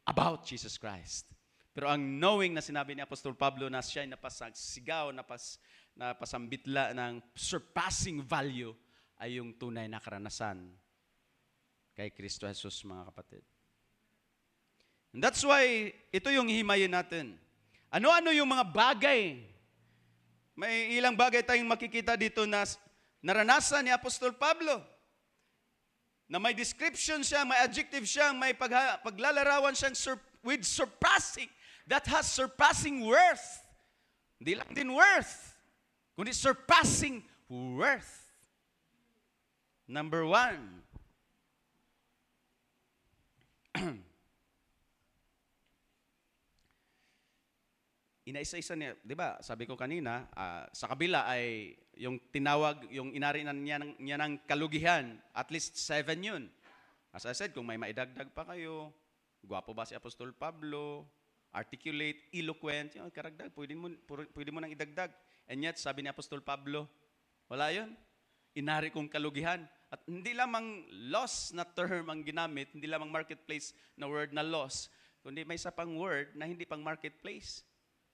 about Jesus Christ. Pero ang knowing na sinabi ni Apostol Pablo na siya ay napasigaw, napasambitla ng surpassing value ay yung tunay na karanasan kay Kristo Jesus, mga kapatid. And that's why ito yung himayin natin. Ano-ano yung mga bagay? May ilang bagay tayong makikita dito na naranasan ni Apostol Pablo. Na may description siya, may adjective siya, may paglalarawan siyang with surpassing. That has surpassing worth. Hindi lang din worth, kundi surpassing worth. Number 1. Inaisa-isa niya, di ba? Sabi ko kanina, sa kabila ay yung tinawag, yung inarinan niya ng kalugihan, at least 7 yun. As I said, kung may maidagdag pa kayo, gwapo ba si Apostol Pablo, articulate, eloquent, yung karagdag, pwede mo nang idagdag. And yet, sabi ni Apostol Pablo, wala yun. Inari kong kalugihan. At hindi lamang loss na term ang ginamit, hindi lamang marketplace na word na loss, kundi may isa pang word na hindi pang marketplace.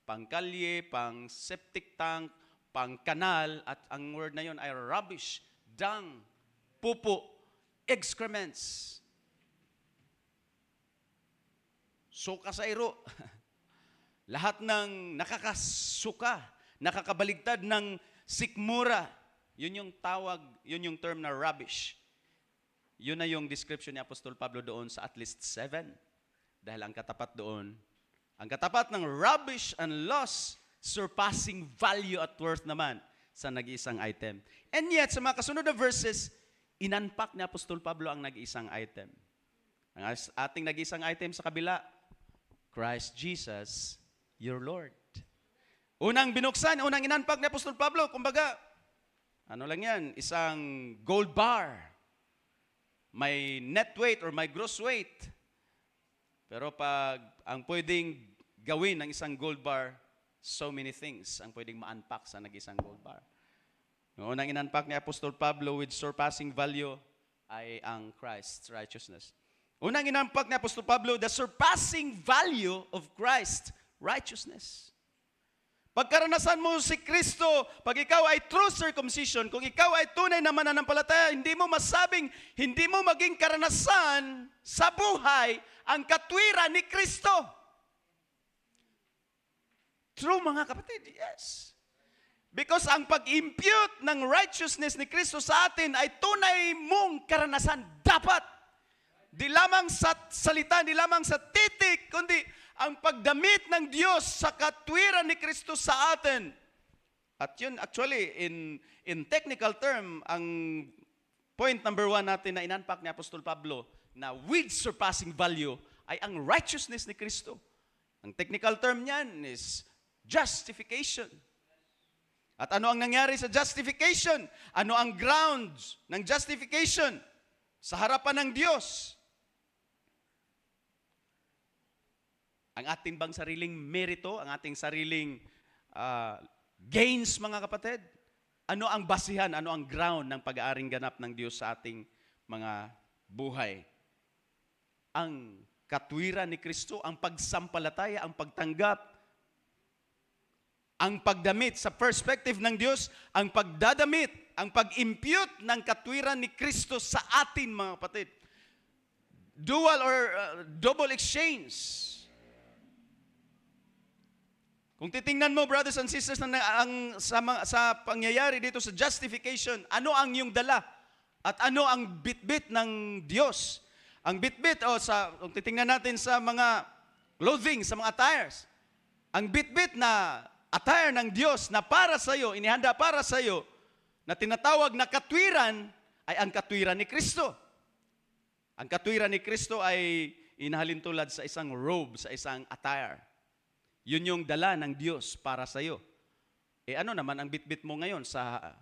Pang kalye, pang septic tank, pang kanal, at ang word na yon ay rubbish, dung, pupo, excrements. Suka sa iro. Lahat ng nakakasuka, nakakabaligtad ng sikmura, yun yung tawag, yun yung term na rubbish. Yun na yung description ni Apostol Pablo doon sa at least 7. Dahil ang katapat doon, ang katapat ng rubbish and loss, surpassing value at worth naman sa nag-iisang item. And yet, sa mga kasunod na verses, inunpack ni Apostol Pablo ang nag-iisang item. Ang ating nag-iisang item sa kabila, Christ Jesus, your Lord. Unang binuksan, unang inunpack ni Apostol Pablo, kumbaga, ano lang yan, isang gold bar. May net weight or may gross weight. Pero pag ang pwedeng gawin ng isang gold bar, so many things ang pwedeng ma-unpack sa nag-isang gold bar. Noong unang in-unpack ni Apostol Pablo with surpassing value ay ang Christ's righteousness. Unang in-unpack ni Apostol Pablo, the surpassing value of Christ's righteousness. Pagkaranasan mo si Kristo, pag ikaw ay true circumcision, kung ikaw ay tunay na mananampalataya, hindi mo masabing, hindi mo maging karanasan sa buhay ang katwiran ni Kristo. True, mga kapatid, yes. Because ang pag-impute ng righteousness ni Kristo sa atin ay tunay mong karanasan dapat. Di lamang sa salita, di lamang sa titik, kundi ang pagdamit ng Diyos sa katwiran ni Kristo sa atin. At yun, actually, in technical term, ang point number 1 natin na inunpack ni Apostol Pablo, na with surpassing value, ay ang righteousness ni Kristo. Ang technical term niyan is justification. At ano ang nangyari sa justification? Ano ang grounds ng justification sa harapan ng Diyos? Ang ating bang sariling merito, ang ating sariling gains, mga kapatid? Ano ang basihan, ano ang ground ng pag-aaring ganap ng Diyos sa ating mga buhay? Ang katwiran ni Kristo, ang pagsampalataya, ang pagtanggap, ang pagdamit sa perspective ng Diyos, ang pagdadamit, ang pag-impute ng katwiran ni Kristo sa atin, mga kapatid. Dual or double exchange. Kung titingnan mo, brothers and sisters, sa pangyayari dito sa justification, ano ang iyong dala? At ano ang bitbit ng Diyos? Ang bitbit, kung titingnan natin sa mga clothing, sa mga attires, ang bitbit na attire ng Diyos na para sa iyo, inihanda para sa iyo, na tinatawag na katwiran, ay ang katwiran ni Kristo. Ang katwiran ni Kristo ay inahalintulad sa isang robe, sa isang attire. Yun yung dala ng Diyos para sa iyo. Ano naman ang bitbit mo ngayon sa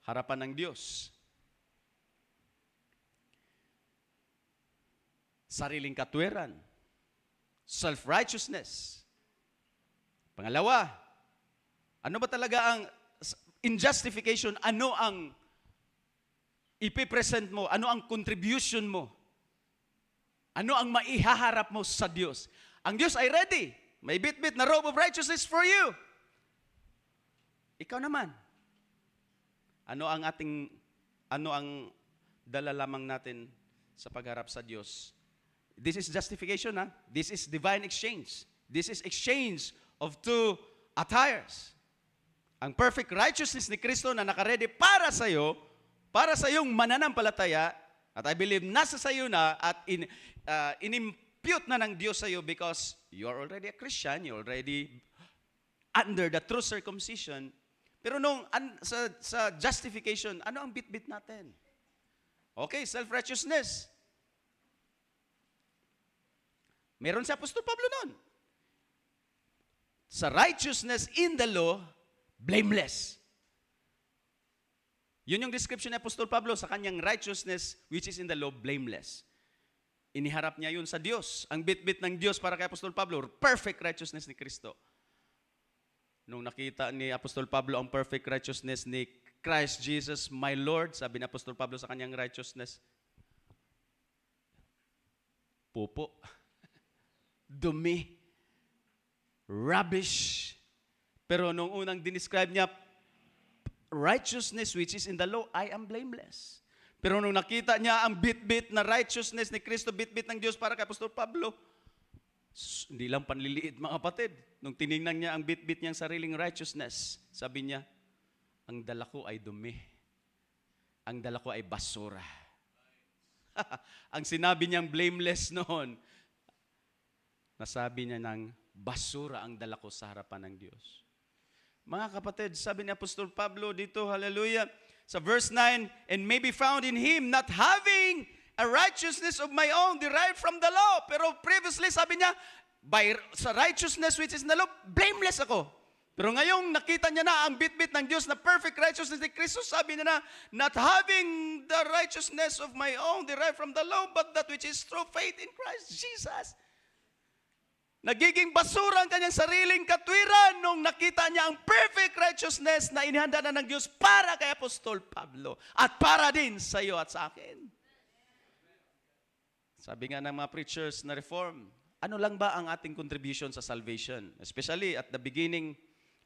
harapan ng Diyos? Sariling katwiran. Self-righteousness. Pangalawa, Ano ba talaga ang, in justification, ano ang ipipresent mo? Ano ang contribution mo? Ano ang maihaharap mo sa Diyos? Ang Diyos ay ready. May bit-bit na robe of righteousness for you. Ikaw naman. Ano ang dala lamang natin sa pagharap sa Diyos? This is justification, ha? This is divine exchange. This is exchange of two attires. Ang perfect righteousness ni Kristo na nakaredy para sa iyo, para sa iyong mananampalataya, at I believe nasa sa iyo na at inimpute na ng Diyos sa iyo because you are already a Christian, you're already under the true circumcision. Pero sa justification, ano ang bit-bit natin? Okay, self-righteousness. Meron si Apostol Pablo nun. Sa righteousness in the law, blameless. Yun yung description ni Apostol Pablo sa kanyang righteousness which is in the law, blameless. Iniharap niya yun sa Diyos. Ang bit-bit ng Diyos para kay Apostol Pablo, perfect righteousness ni Kristo. Nung nakita ni Apostol Pablo ang perfect righteousness ni Christ Jesus, my Lord, sabi ni Apostol Pablo sa kanyang righteousness, pupo, dumi, rubbish. Pero nung unang dinescribe niya, righteousness which is in the law, I am blameless. Pero nung nakita niya ang bit-bit na righteousness ni Kristo, bit-bit ng Diyos para kay Apostol Pablo, hindi lang panliliit mga kapatid. Nung tinignan niya ang bit-bit niyang sariling righteousness, sabi niya, ang dala ko ay dumi. Ang dala ko ay basura. Ang sinabi niyang blameless noon, nasabi niya ng basura ang dala ko sa harapan ng Diyos. Mga kapatid, sabi ni Apostol Pablo dito, hallelujah, sa verse 9, and may be found in Him, not having a righteousness of my own derived from the law. Pero previously, sabi niya, sa righteousness which is in the law, blameless ako. Pero ngayong nakita niya na ang bit-bit ng Diyos na perfect righteousness ni Kristo, sabi niya na, not having the righteousness of my own derived from the law, but that which is through faith in Christ Jesus. Nagiging basura ang kanyang sariling katwiran nung nakita niya ang perfect righteousness na inihanda na ng Diyos para kay Apostol Pablo at para din sa iyo at sa akin. Sabi nga ng mga preachers na reform, ano lang ba ang ating contribution sa salvation? Especially at the beginning,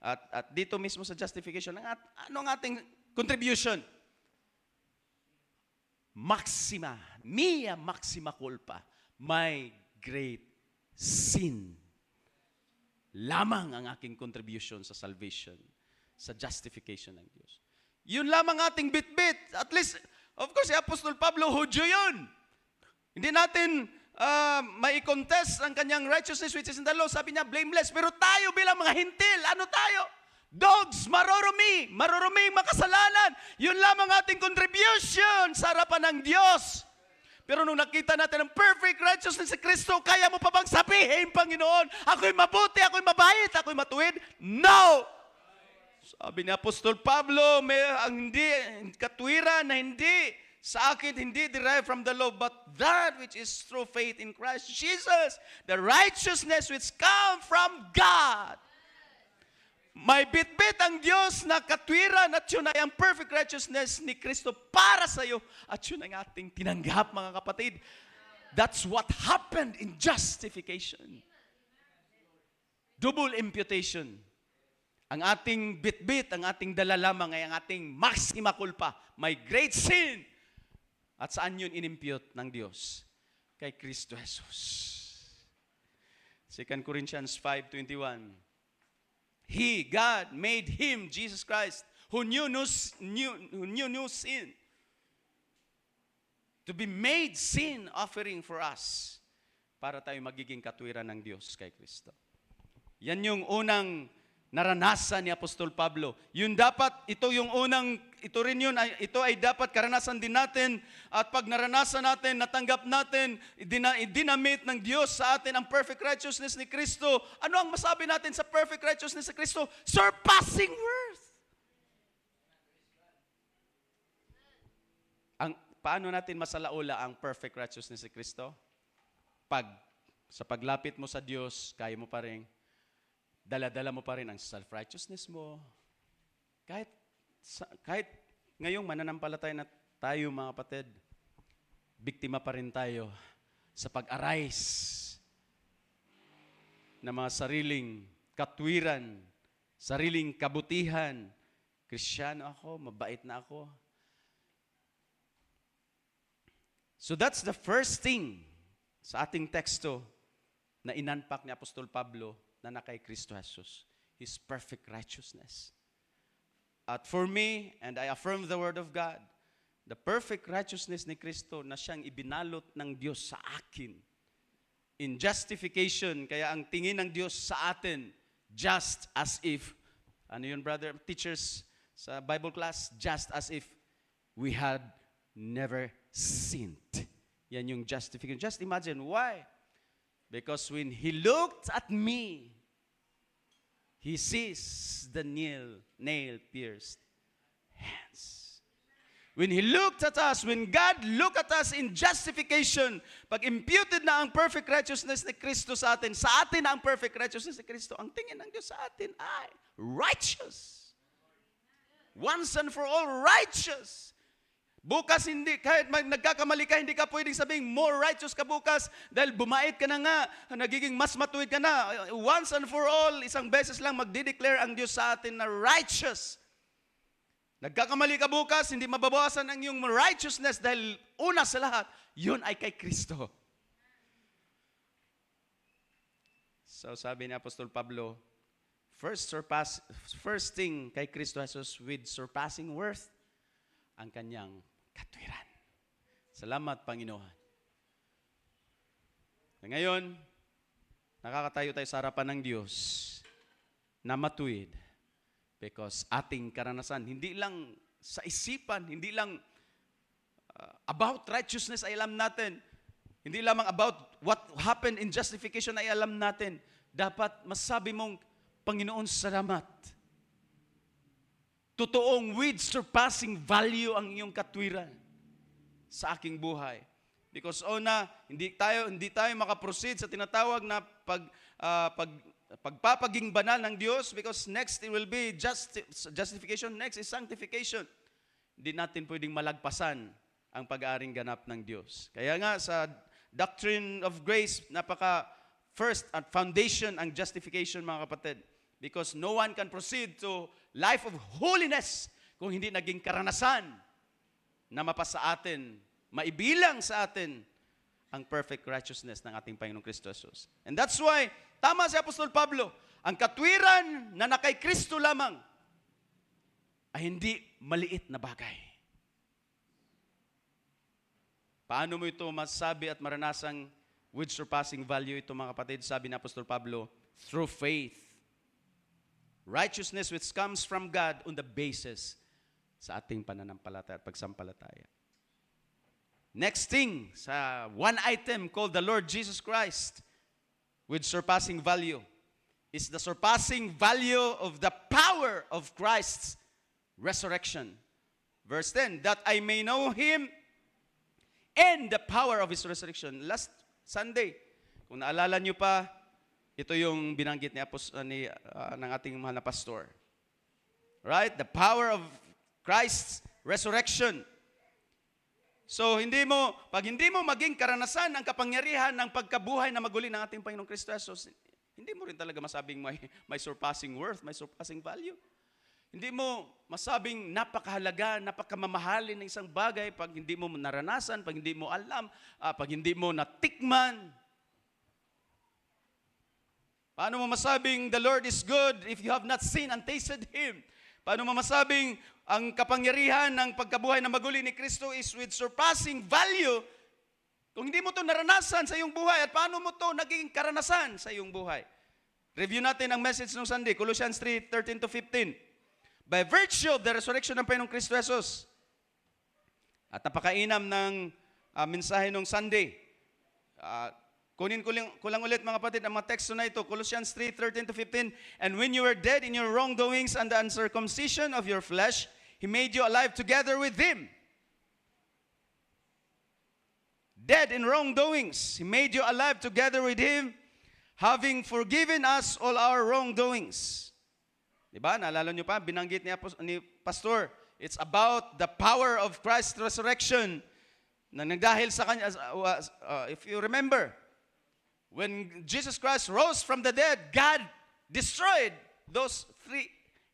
at dito mismo sa justification, ano ang ating contribution? Mia maxima culpa, my great sin. Lamang ang aking contribution sa salvation, sa justification ng Diyos. Yun lamang ating bit-bit. At least, of course, si Apostol Pablo, Hudyo yun. Hindi natin mai-contest ang kanyang righteousness which is in the law. Sabi niya, blameless. Pero tayo bilang mga hintil, ano tayo? Dogs, maruruming makasalanan. Yun lamang ating contribution sa harapan ng Diyos. Pero nung nakita natin ang perfect righteousness sa Kristo, kaya mo pa bang sabihin, Panginoon, ako'y mabuti, ako'y mabait, ako'y matuwid? No! Sabi ni Apostol Pablo, may ang hindi katwiran na hindi sa akin, hindi derived from the law, but that which is through faith in Christ Jesus, the righteousness which come from God. May bit-bit ang Diyos na katwiran at yun ay ang perfect righteousness ni Kristo para sa iyo at yun ang ating tinanggap, mga kapatid. That's what happened in justification. Double imputation. Ang ating bit-bit, ang ating dala lamang ay ang ating maxima culpa, may great sin. At saan yun inimpute ng Diyos? Kay Kristo Jesus. 2 Corinthians 5:21. He, God, made Him, Jesus Christ, who knew no sin, to be made sin offering for us, para tayo magiging katwiran ng Diyos kay Kristo. Yan yung unang naranasan ni Apostol Pablo. Ito ay dapat karanasan din natin, at pag naranasan natin, natanggap natin, dinamit ng Diyos sa atin ang perfect righteousness ni Kristo. Ano ang masabi natin sa perfect righteousness ni Kristo? Surpassing worth. Paano natin masalaula ang perfect righteousness ni Kristo? Sa paglapit mo sa Diyos, kaya mo pa rin dala-dala mo pa rin ang self-righteousness mo. Kahit ngayong mananampalataya na tayo mga kapatid, biktima pa rin tayo sa pag-arise ng mga sariling katwiran, sariling kabutihan. Kristyano ako, mabait na ako. So that's the first thing sa ating teksto na inunpack ni Apostol Pablo na kay Kristo Jesus. His perfect righteousness. At for me, and I affirm the Word of God, the perfect righteousness ni Kristo na siyang ibinalot ng Diyos sa akin. In justification, kaya ang tingin ng Diyos sa atin, just as if, ano yun brother, teachers sa Bible class, just as if we had never sinned. Yan yung justification. Just imagine, why? Because when He looked at me, He sees the nail-pierced hands. When He looked at us, when God looked at us in justification, pag imputed na ang perfect righteousness ni Kristo sa atin na ang perfect righteousness ni Kristo, ang tingin ng Diyos sa atin ay righteous. Once and for all, righteous. Bukas hindi, kahit nagkakamali ka, hindi ka pwedeng sabing more righteous ka bukas dahil bumait ka na nga, nagiging mas matuwid ka na. Once and for all, isang beses lang magdideclare ang Diyos sa atin na righteous. Nagkakamali ka bukas, hindi mababawasan ang iyong righteousness dahil una sa lahat, yun ay kay Kristo. So sabi ni Apostol Pablo, first thing kay Kristo Jesus with surpassing worth, ang kanyang katwiran. Salamat, Panginoon. Ngayon, nakakatayo tayo sa harapan ng Diyos na matuwid because ating karanasan, hindi lang sa isipan, hindi lang about righteousness ay alam natin, hindi lamang about what happened in justification ay alam natin. Dapat masabi mong, Panginoon, salamat. Totoong with surpassing value ang iyong katwiran sa aking buhay. Because hindi tayo makaproceed sa tinatawag na pagpapaging banal ng Diyos because next it will be justification, next is sanctification. Hindi natin pwedeng malagpasan ang pag-aaring ganap ng Diyos. Kaya nga sa doctrine of grace, napaka first at foundation ang justification mga kapatid. Because no one can proceed to life of holiness kung hindi naging karanasan na mapasa atin, maibilang sa atin ang perfect righteousness ng ating Panginoong Kristo Jesus. And that's why, tama si Apostol Pablo, ang katwiran na kay Kristo lamang ay hindi maliit na bagay. Paano mo ito masasabi at maranasang with surpassing value ito mga kapatid? Sabi ni Apostol Pablo, through faith. Righteousness which comes from God on the basis sa ating pananampalataya at pagsampalataya. Next thing, sa one item called the Lord Jesus Christ with surpassing value is the surpassing value of the power of Christ's resurrection. Verse 10, that I may know Him and the power of His resurrection. Last Sunday, kung naalala nyo pa, ito yung binanggit ng ating mahal na pastor. Right? The power of Christ's resurrection. So, pag hindi mo maging karanasan ang kapangyarihan ng pagkabuhay na maguli ng ating Panginoong Kristo Jesus, hindi mo rin talaga masabing may surpassing worth, may surpassing value. Hindi mo masabing napakahalaga, napakamamahalin ng isang bagay pag hindi mo naranasan, pag hindi mo alam, pag hindi mo natikman. Paano mo masabing the Lord is good if you have not seen and tasted Him? Paano mo masabing ang kapangyarihan ng pagkabuhay na maguli ni Kristo is with surpassing value kung hindi mo ito naranasan sa iyong buhay? At paano mo ito naging karanasan sa iyong buhay? Review natin ang message ng Sunday, Colossians 3:13-15. By virtue of the resurrection ng Panginoong Kristo Jesus. At napakainam ng mensahe ng Sunday. Kunin ko lang ulit mga kapatid ang mga teksto na ito. Colossians 3:13-15. And when you were dead in your wrongdoings and the uncircumcision of your flesh, He made you alive together with Him. Dead in wrongdoings, He made you alive together with Him, having forgiven us all our wrongdoings. Diba? Naalala nyo pa, binanggit ni Pastor, it's about the power of Christ's resurrection na nagdahil sa kanya. If you remember, when Jesus Christ rose from the dead, God destroyed those three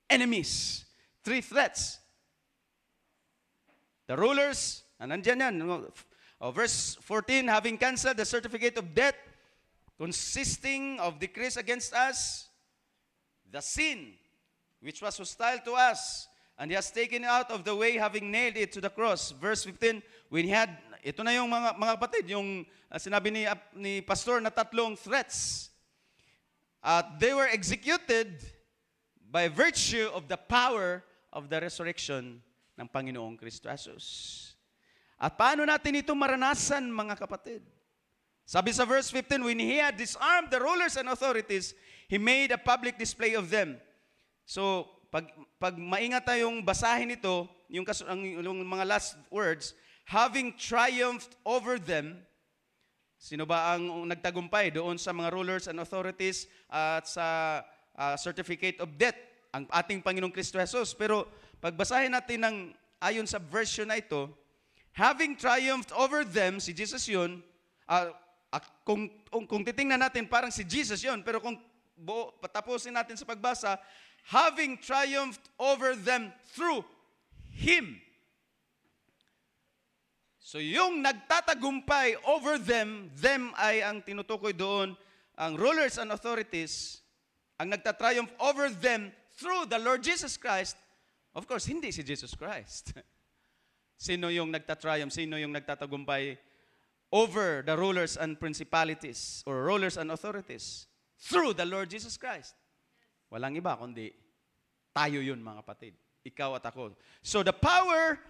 enemies, three threats. The rulers, nandyan yan, verse 14, having canceled the certificate of debt consisting of decrees against us, the sin which was hostile to us, and he has taken it out of the way, having nailed it to the cross. Verse 15, when he had, ito na yung mga kapatid, yung sinabi ni Pastor na tatlong threats. They were executed by virtue of the power of the resurrection ng Panginoong Kristo Jesus. At paano natin ito maranasan, mga kapatid? Sabi sa verse 15, when he had disarmed the rulers and authorities, he made a public display of them. So, pag maingat tayong basahin ito, yung mga last words, having triumphed over them, sino ba ang nagtagumpay doon sa mga rulers and authorities at sa certificate of debt? Ang ating Panginoong Kristo Jesus. Pero pagbasahin natin ng ayon sa version na ito, having triumphed over them, si Jesus yun, kung titingnan natin, parang si Jesus yun. Pero kung patapusin natin sa pagbasa, having triumphed over them through Him. So yung nagtatagumpay over them ay ang tinutukoy doon, ang rulers and authorities, ang nagtatriumph over them through the Lord Jesus Christ. Of course, hindi si Jesus Christ. Sino yung nagtatriumph? Sino yung nagtatagumpay over the rulers and principalities or rulers and authorities? Through the Lord Jesus Christ. Walang iba kundi tayo yun, mga kapatid. Ikaw at ako. So the power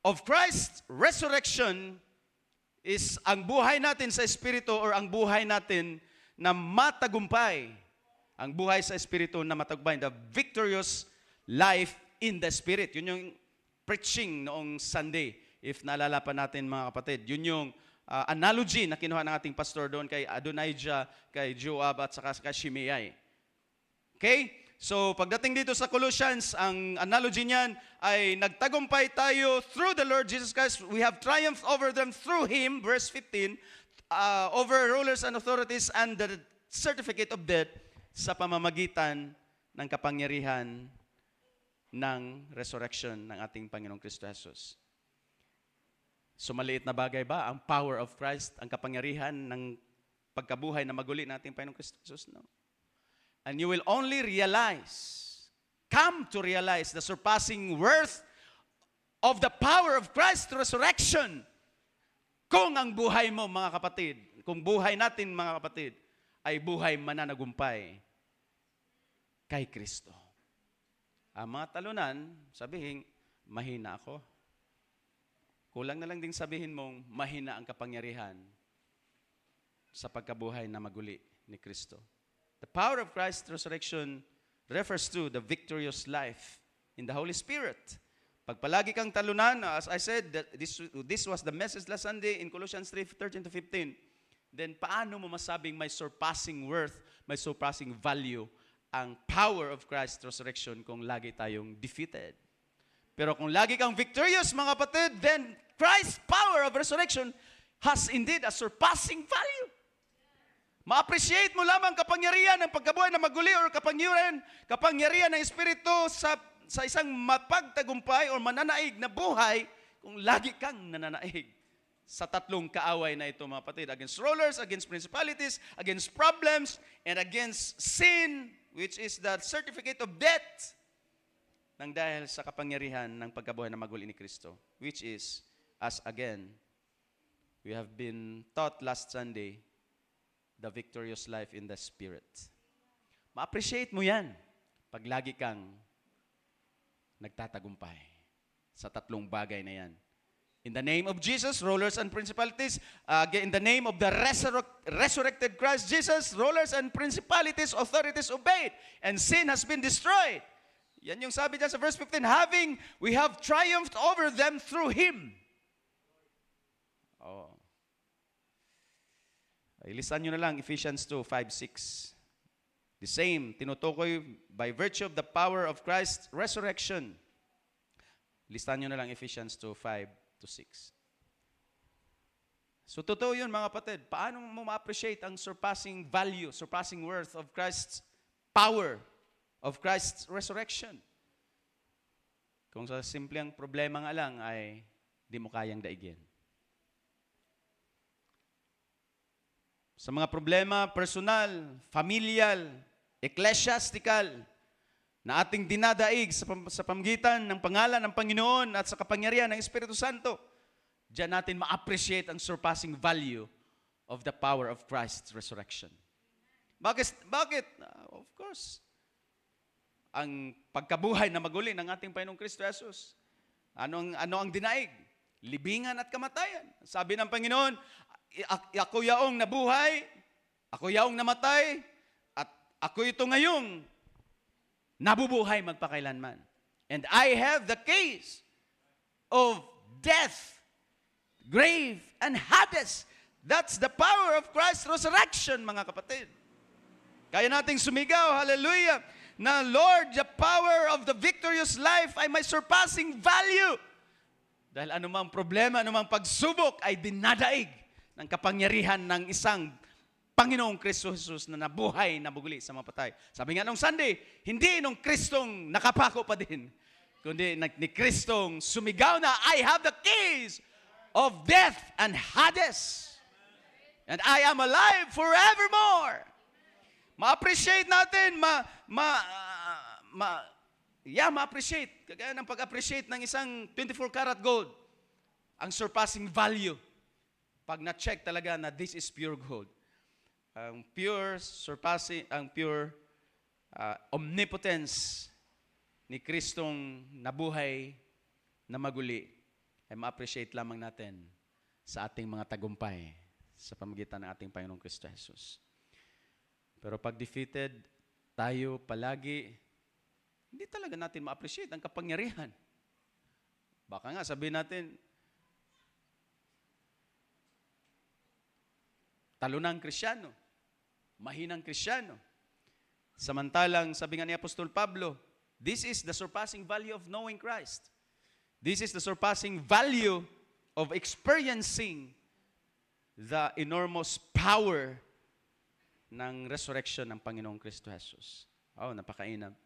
of Christ's resurrection is ang buhay natin sa Espiritu or ang buhay natin na matagumpay. Ang buhay sa Espiritu na matagumpay. The victorious life in the Spirit. Yun yung preaching noong Sunday. If naalala pa natin, mga kapatid. Yun yung analogy na kinuha ng ating pastor doon kay Adonijah, kay Joab at saka kay Shimei. Okay? So, pagdating dito sa Colossians, ang analogy niyan ay nagtagumpay tayo through the Lord Jesus Christ. We have triumphed over them through Him, verse 15, over rulers and authorities and the certificate of debt sa pamamagitan ng kapangyarihan ng resurrection ng ating Panginoong Kristo Jesus. So, maliit na bagay ba ang power of Christ, ang kapangyarihan ng pagkabuhay na maguli ng ating Panginoong Kristo Jesus? No. And you will only come to realize the surpassing worth of the power of Christ's resurrection kung ang buhay mo, mga kapatid, kung buhay natin, mga kapatid, ay buhay mananagumpay kay Kristo. Ang mga talunan, sabihin, mahina ako. Kulang na lang ding sabihin mong mahina ang kapangyarihan sa pagkabuhay na maguli ni Kristo. The power of Christ's resurrection refers to the victorious life in the Holy Spirit. Pag palagi kang talunan, as I said, that this was the message last Sunday in Colossians 3:13-15, then paano mo masabing may surpassing worth, may surpassing value ang power of Christ's resurrection kung lagi tayong defeated? Pero kung lagi kang victorious, mga kapatid, then Christ's power of resurrection has indeed a surpassing value. Ma-appreciate mo lamang kapangyarihan ng pagkabuhay na maguli or kapangyarihan ng Espiritu sa isang mapagtagumpay or mananaig na buhay kung lagi kang nananaig sa tatlong kaaway na ito, mga kapatid. Against rulers, against principalities, against problems, and against sin, which is the certificate of debt, nang dahil sa kapangyarihan ng pagkabuhay na maguli ni Kristo, which is, as again, we have been taught last Sunday, the victorious life in the Spirit. Ma-appreciate mo yan pag lagi kang nagtatagumpay sa tatlong bagay na yan. In the name of Jesus, rulers and principalities, in the name of the resurrected Christ Jesus, rulers and principalities, authorities obeyed, and sin has been destroyed. Yan yung sabi dyan sa verse 15, we have triumphed over them through Him. Oh. Ilisan nyo na lang, Ephesians 2, 5, 6. The same, tinutukoy by virtue of the power of Christ's resurrection. Listahan nyo na lang Ephesians 2, 5 to 6. So totoo yun mga kapatid. Paano mo ma-appreciate ang surpassing value, surpassing worth of Christ's power, of Christ's resurrection? Kung sa simpleng problema nga lang ay di mo kayang daigin. Sa mga problema personal, familial, ecclesiastical, na ating dinadaig sa pamagitan ng pangalan ng Panginoon at sa kapangyarihan ng Espiritu Santo, diyan natin ma-appreciate ang surpassing value of the power of Christ's resurrection. Bakit? Of course, ang pagkabuhay na maguli ng ating Panginoong Kristo Jesus. Ano ang dinaig? Libingan at kamatayan. Sabi ng Panginoon, ako yaong nabuhay, ako yaong namatay, at ako ito ngayong nabubuhay magpakailanman. And I have the keys of death, grave, and Hades. That's the power of Christ's resurrection, mga kapatid. Kaya nating sumigaw, hallelujah, na Lord, the power of the victorious life ay may surpassing value. Dahil anumang problema, anumang pagsubok ay dinadaig ng kapangyarihan ng isang Panginoong Kristo Jesus na nabuhay, nabuguli sa mga patay. Sabi nga nung Sunday, hindi nung Kristong nakapako pa din, kundi ni Kristong sumigaw na, I have the keys of death and Hades. And I am alive forevermore. Ma-appreciate natin, ma-appreciate. Kagaya ng pag-appreciate ng isang 24 karat gold. Ang surpassing value. Pag na-check talaga na this is pure gold. Ang pure, surpassing, ang pure omnipotence ni Kristong nabuhay na maguli ay ma-appreciate lamang natin sa ating mga tagumpay sa pamagitan ng ating Panginoong Kristo Jesus. Pero pag defeated, tayo palagi, hindi talaga natin ma-appreciate ang kapangyarihan. Baka nga sabihin natin, talunang Kristiyano, mahinang Kristiyano. Samantalang, sabi nga ni Apostol Pablo, this is the surpassing value of knowing Christ. This is the surpassing value of experiencing the enormous power ng resurrection ng Panginoong Kristo Jesus. Oh, napakainam.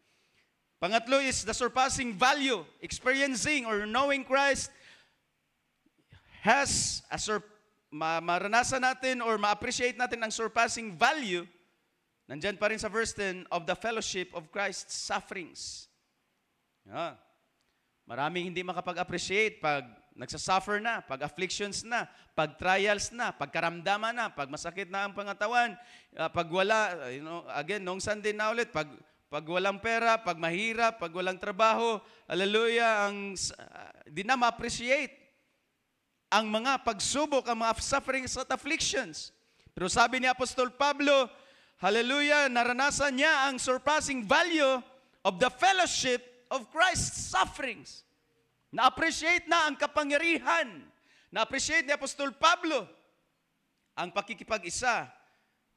Pangatlo is the surpassing value, experiencing or knowing Christ has a maranasan natin or ma-appreciate natin ang surpassing value. Nandyan pa rin sa verse 10 of the fellowship of Christ's sufferings. Yeah. Maraming hindi makapag-appreciate pag nagsasuffer na, pag afflictions na, pag trials na, pag karamdaman na, pag masakit na ang pangatawan, pag wala, again, noong Sunday na ulit, pag walang pera, pag mahirap, pag walang trabaho, hallelujah, di na ma-appreciate ang mga pagsubok, ang mga sufferings at afflictions. Pero sabi ni Apostol Pablo, hallelujah, naranasan niya ang surpassing value of the fellowship of Christ's sufferings. Na-appreciate na ang kapangyarihan. Na-appreciate ni Apostol Pablo ang pakikipag-isa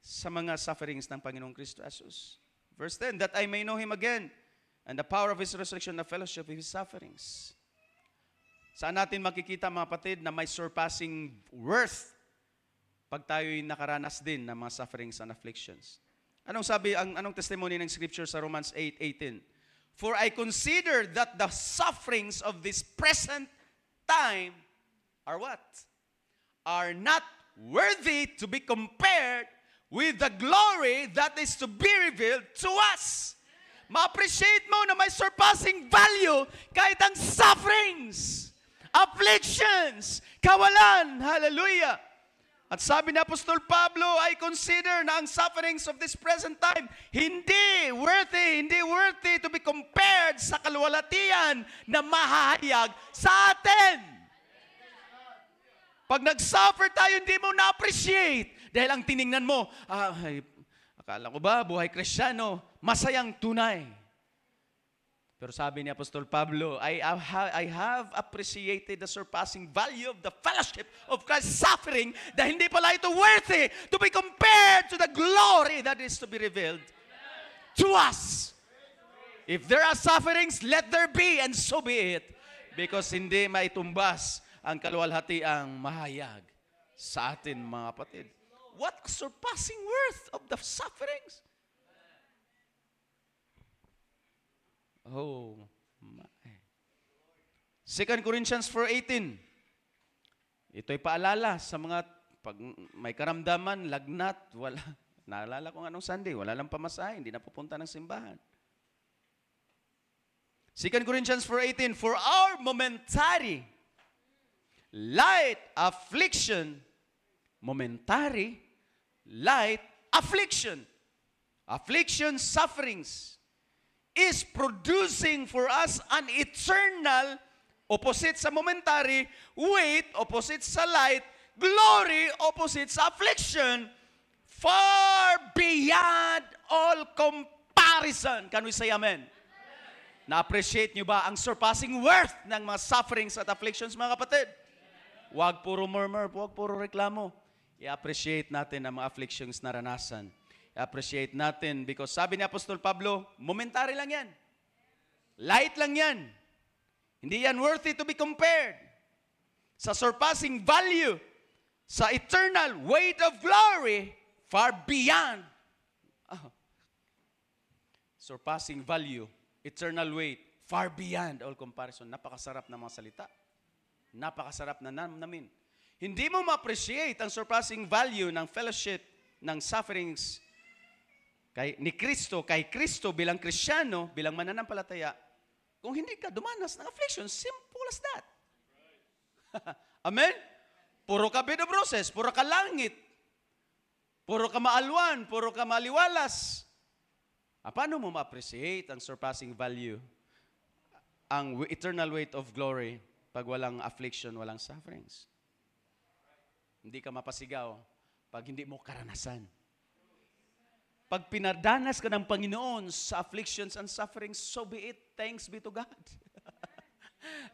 sa mga sufferings ng Panginoong Kristo Jesus. Verse 10, that I may know Him again and the power of His resurrection and the fellowship of His sufferings. Saan natin makikita mga kapatid na may surpassing worth pag tayo'y nakaranas din ng mga sufferings and afflictions? Anong testimony ng Scripture sa Romans 8:18? For I consider that the sufferings of this present time are what? Are not worthy to be compared with the glory that is to be revealed to us. Ma-appreciate mo na may surpassing value kahit ang sufferings, afflictions, kawalan. Hallelujah. At sabi ni Apostol Pablo, I consider na ang sufferings of this present time hindi worthy to be compared sa kaluwalhatian na mahahayag sa atin. Pag nag-suffer tayo, hindi mo na-appreciate. Dahil ang tiningnan mo, akala ko ba, buhay Kristiyano, masayang tunay. Pero sabi ni Apostol Pablo, I have appreciated the surpassing value of the fellowship of Christ's suffering, na hindi pala ito worthy to be compared to the glory that is to be revealed to us. If there are sufferings, let there be, and so be it. Because hindi maitumbas ang kaluwalhatiang mahayag sa atin, mga kapatid. What surpassing worth of the sufferings? Oh, my. 2 Corinthians 4:18. Ito'y paalala sa mga pag may karamdaman, lagnat, wala. Naalala ko anong Sunday, wala lang pamasahe, hindi na pupunta ng simbahan. 2 Corinthians 4:18, for our momentary light affliction, sufferings, is producing for us an eternal, opposite sa momentary, weight, opposite sa light, glory, opposite sa affliction, far beyond all comparison. Can we say amen? Na-appreciate nyo ba ang surpassing worth ng mga sufferings at afflictions, mga kapatid? Huwag puro murmur, huwag puro reklamo. I-appreciate natin ang mga afflictions na ranasan. I-appreciate natin because sabi ni Apostol Pablo, momentary lang yan. Light lang yan. Hindi yan worthy to be compared sa surpassing value, sa eternal weight of glory, far beyond. Surpassing value, eternal weight, far beyond all comparison. Napakasarap na mga salita. Napakasarap na namin. Hindi mo ma-appreciate ang surpassing value ng fellowship ng sufferings kay Kristo bilang Kristiyano, bilang mananampalataya, kung hindi ka dumanas ng affliction, simple as that. Amen? Puro ka bed of roses, puro ka langit, puro ka maalwan, puro ka maliwalas. Paano mo ma-appreciate ang surpassing value, ang eternal weight of glory, pag walang affliction, walang sufferings? Hindi ka mapasigaw pag hindi mo karanasan. Pag pinadanas ka ng Panginoon sa afflictions and sufferings, so be it. Thanks be to God.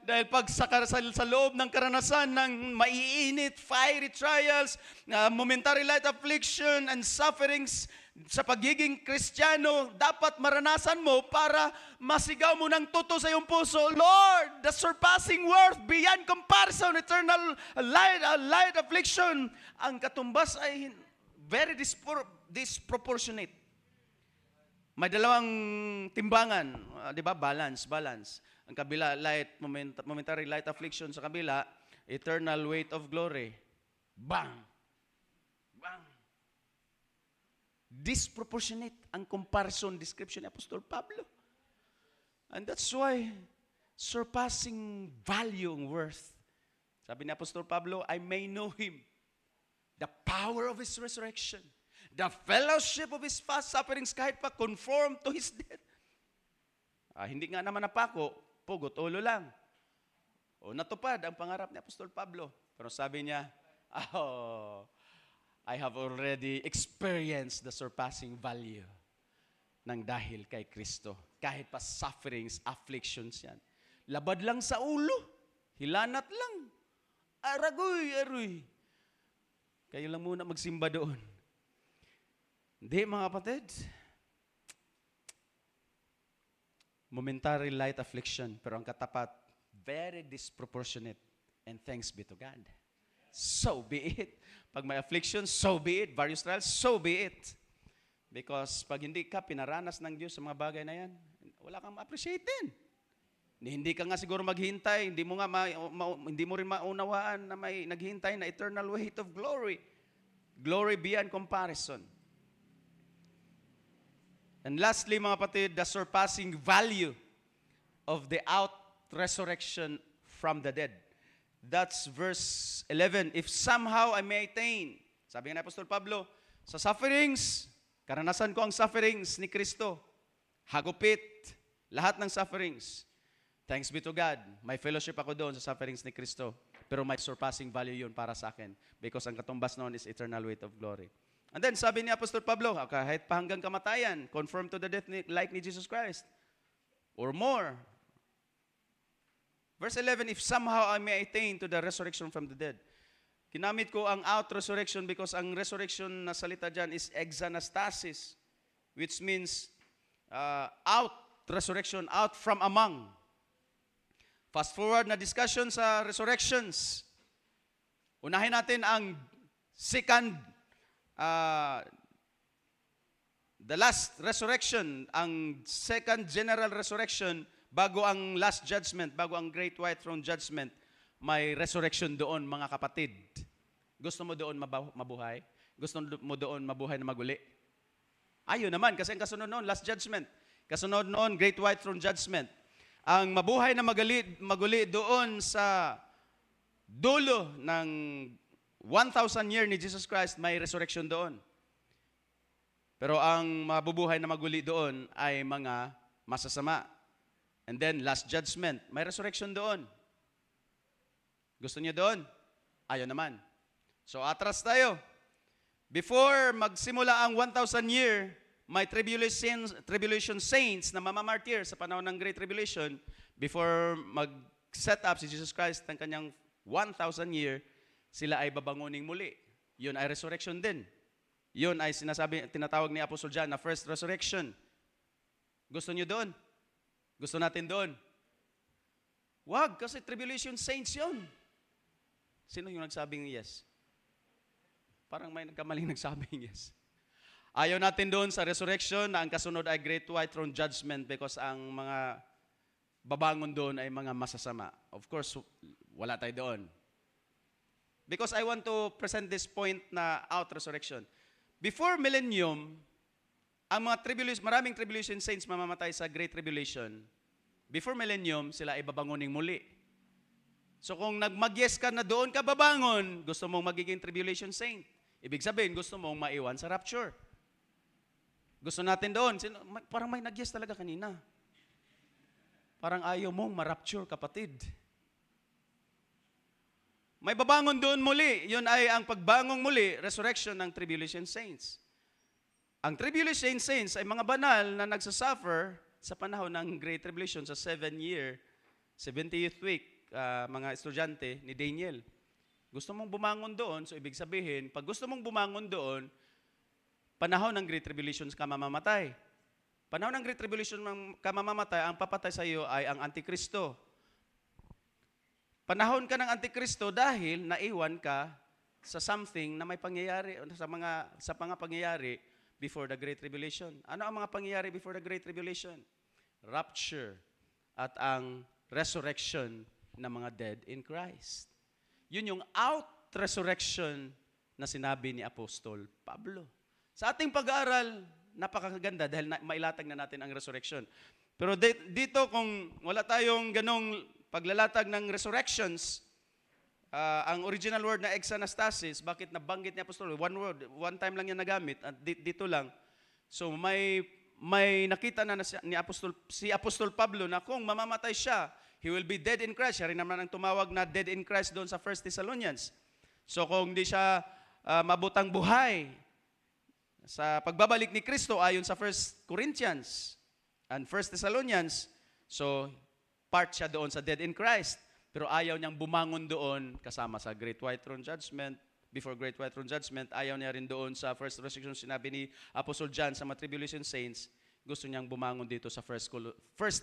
Dahil pag sa loob ng karanasan ng maiinit, fiery trials, momentary light affliction and sufferings, sa pagiging Kristiyano, dapat maranasan mo para masigaw mo ng tuto sa iyong puso, Lord, the surpassing worth beyond comparison, eternal light affliction. Ang katumbas ay very disproportionate. May dalawang timbangan, di ba? Balance. Ang kabila, momentary light affliction. Sa kabila, eternal weight of glory. Bang! Disproportionate ang comparison description ni Apostol Pablo. And that's why surpassing value and worth. Sabi ni Apostol Pablo, I may know Him, the power of His resurrection, the fellowship of His past sufferings, kahit pa conform to His death. Hindi nga naman napako, pugot ulo lang. O natupad ang pangarap ni Apostol Pablo. Pero sabi niya, I have already experienced the surpassing value ng dahil kay Kristo. Kahit pa sufferings, afflictions yan. Labad lang sa ulo. Hilanat lang. Aroy. Kayo lang muna magsimba doon. Hindi, mga kapatid. Momentary light affliction, pero ang katapat, very disproportionate. And thanks be to God. So be it. Pag may affliction, so be it. Various trials, so be it. Because pag hindi ka pinaranas ng Diyos sa mga bagay na yan, wala kang ma-appreciate din. Hindi ka nga siguro maghintay, hindi mo rin maunawaan na may naghintay na eternal weight of glory. Glory beyond comparison. And lastly, mga kapatid, the surpassing value of the out-resurrection from the dead. That's verse 11. If somehow I may attain, sabi nga ni Apostol Pablo, sa sufferings, karanasan ko ang sufferings ni Kristo. Hagupit, lahat ng sufferings. Thanks be to God. May fellowship ako doon sa sufferings ni Kristo. Pero may surpassing value yun para sa akin. Because ang katumbas noon is eternal weight of glory. And then sabi ni Apostol Pablo, kahit pa hanggang kamatayan, conform to the death like ni Jesus Christ. or more. Verse 11, if somehow I may attain to the resurrection from the dead. Kinamit ko ang out resurrection because ang resurrection na salita dyan is exanastasis, which means out resurrection, out from among. Fast forward na discussion sa resurrections. Unahin natin ang second, the last resurrection, ang second general resurrection, bago ang last judgment, bago ang great white throne judgment, may resurrection doon, mga kapatid. Gusto mo doon mabuhay? Gusto mo doon mabuhay na maguli? Ayun naman, kasi ang kasunod noon, last judgment. Kasunod noon, great white throne judgment. Ang mabuhay na maguli doon sa dulo ng 1,000 year ni Jesus Christ, may resurrection doon. Pero ang mabubuhay na maguli doon ay mga masasama. And then, last judgment, may resurrection doon. Gusto niyo doon? Ayaw naman. So, atras tayo. Before magsimula ang 1,000 year, may tribulation saints na mamamartir sa panahon ng Great Tribulation. Before mag-set up si Jesus Christ ng kanyang 1,000 year, sila ay babanguning muli. Yun ay resurrection din. Yun ay tinatawag ni Apostol John na first resurrection. Gusto niyo doon? Gusto natin doon? Wag, kasi tribulation saints yun. Sino yung nagsabing yes? Parang may nagkamaling nagsabing yes. Ayaw natin doon sa resurrection na ang kasunod ay great white throne judgment because ang mga babangon doon ay mga masasama. Of course, wala tayo doon. Because I want to present this point na out resurrection. Before millennium, ang mga maraming tribulation saints mamamatay sa Great Tribulation. Before millennium, sila ay babangoning muli. So kung nagmag-yes ka na doon ka babangon, gusto mong magiging tribulation saint. Ibig sabihin, gusto mong maiwan sa rapture. Gusto natin doon. Parang may nag-yes talaga kanina. Parang ayaw mong ma-rapture, kapatid. May babangon doon muli. Yun ay ang pagbangong muli, resurrection ng tribulation saints. Ang tribulation saints ay mga banal na nagsasuffer sa panahon ng Great Tribulation sa 7-year, 70th week, mga estudyante ni Daniel. Gusto mong bumangon doon, so ibig sabihin, pag gusto mong bumangon doon, panahon ng Great Tribulation ka mamamatay. Panahon ng Great Tribulation ka mamamatay, ang papatay sa iyo ay ang Antikristo. Panahon ka ng Antikristo dahil naiwan ka sa something na may pangyayari, sa mga pangyayari before the Great Tribulation. Ano ang mga pangyayari before the Great Tribulation? Rapture at ang resurrection ng mga dead in Christ. Yun yung out resurrection na sinabi ni Apostol Pablo. Sa ating pag-aaral, napakaganda dahil mailatag na natin ang resurrection. Pero dito kung wala tayong ganong paglalatag ng resurrections, ang original word na exanastasis, bakit nabanggit ni Apostol? One word, one time lang yan nagamit, at dito lang. So may nakita na si Apostol Pablo na kung mamamatay siya, he will be dead in Christ. Siya rin naman ang tumawag na dead in Christ doon sa 1 Thessalonians. So kung di siya mabutang buhay sa pagbabalik ni Kristo ayon sa 1 Corinthians and 1 Thessalonians, so part siya doon sa dead in Christ. Pero ayaw niyang bumangon doon kasama sa Great White Throne Judgment. Before Great White Throne Judgment, ayaw niya rin doon sa first resurrection. Sinabi ni Apostle John sa mga tribulation saints, gusto niyang bumangon dito sa 1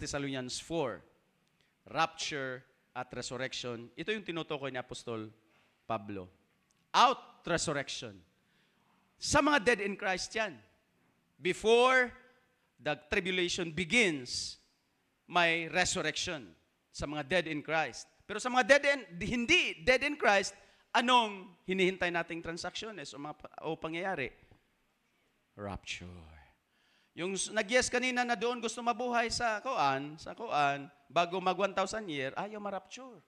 Thessalonians 4. Rapture at resurrection. Ito yung tinutukoy ni Apostol Pablo. Out resurrection. Sa mga dead in Christ yan. Before the tribulation begins, may resurrection sa mga dead in Christ. Pero sa mga hindi dead in Christ, anong hinihintay nating transactions o pangyayari? Rapture. Yung nag-yes kanina na doon gusto mabuhay sa kuan, bago mag 1,000 year, ayaw ma-rapture.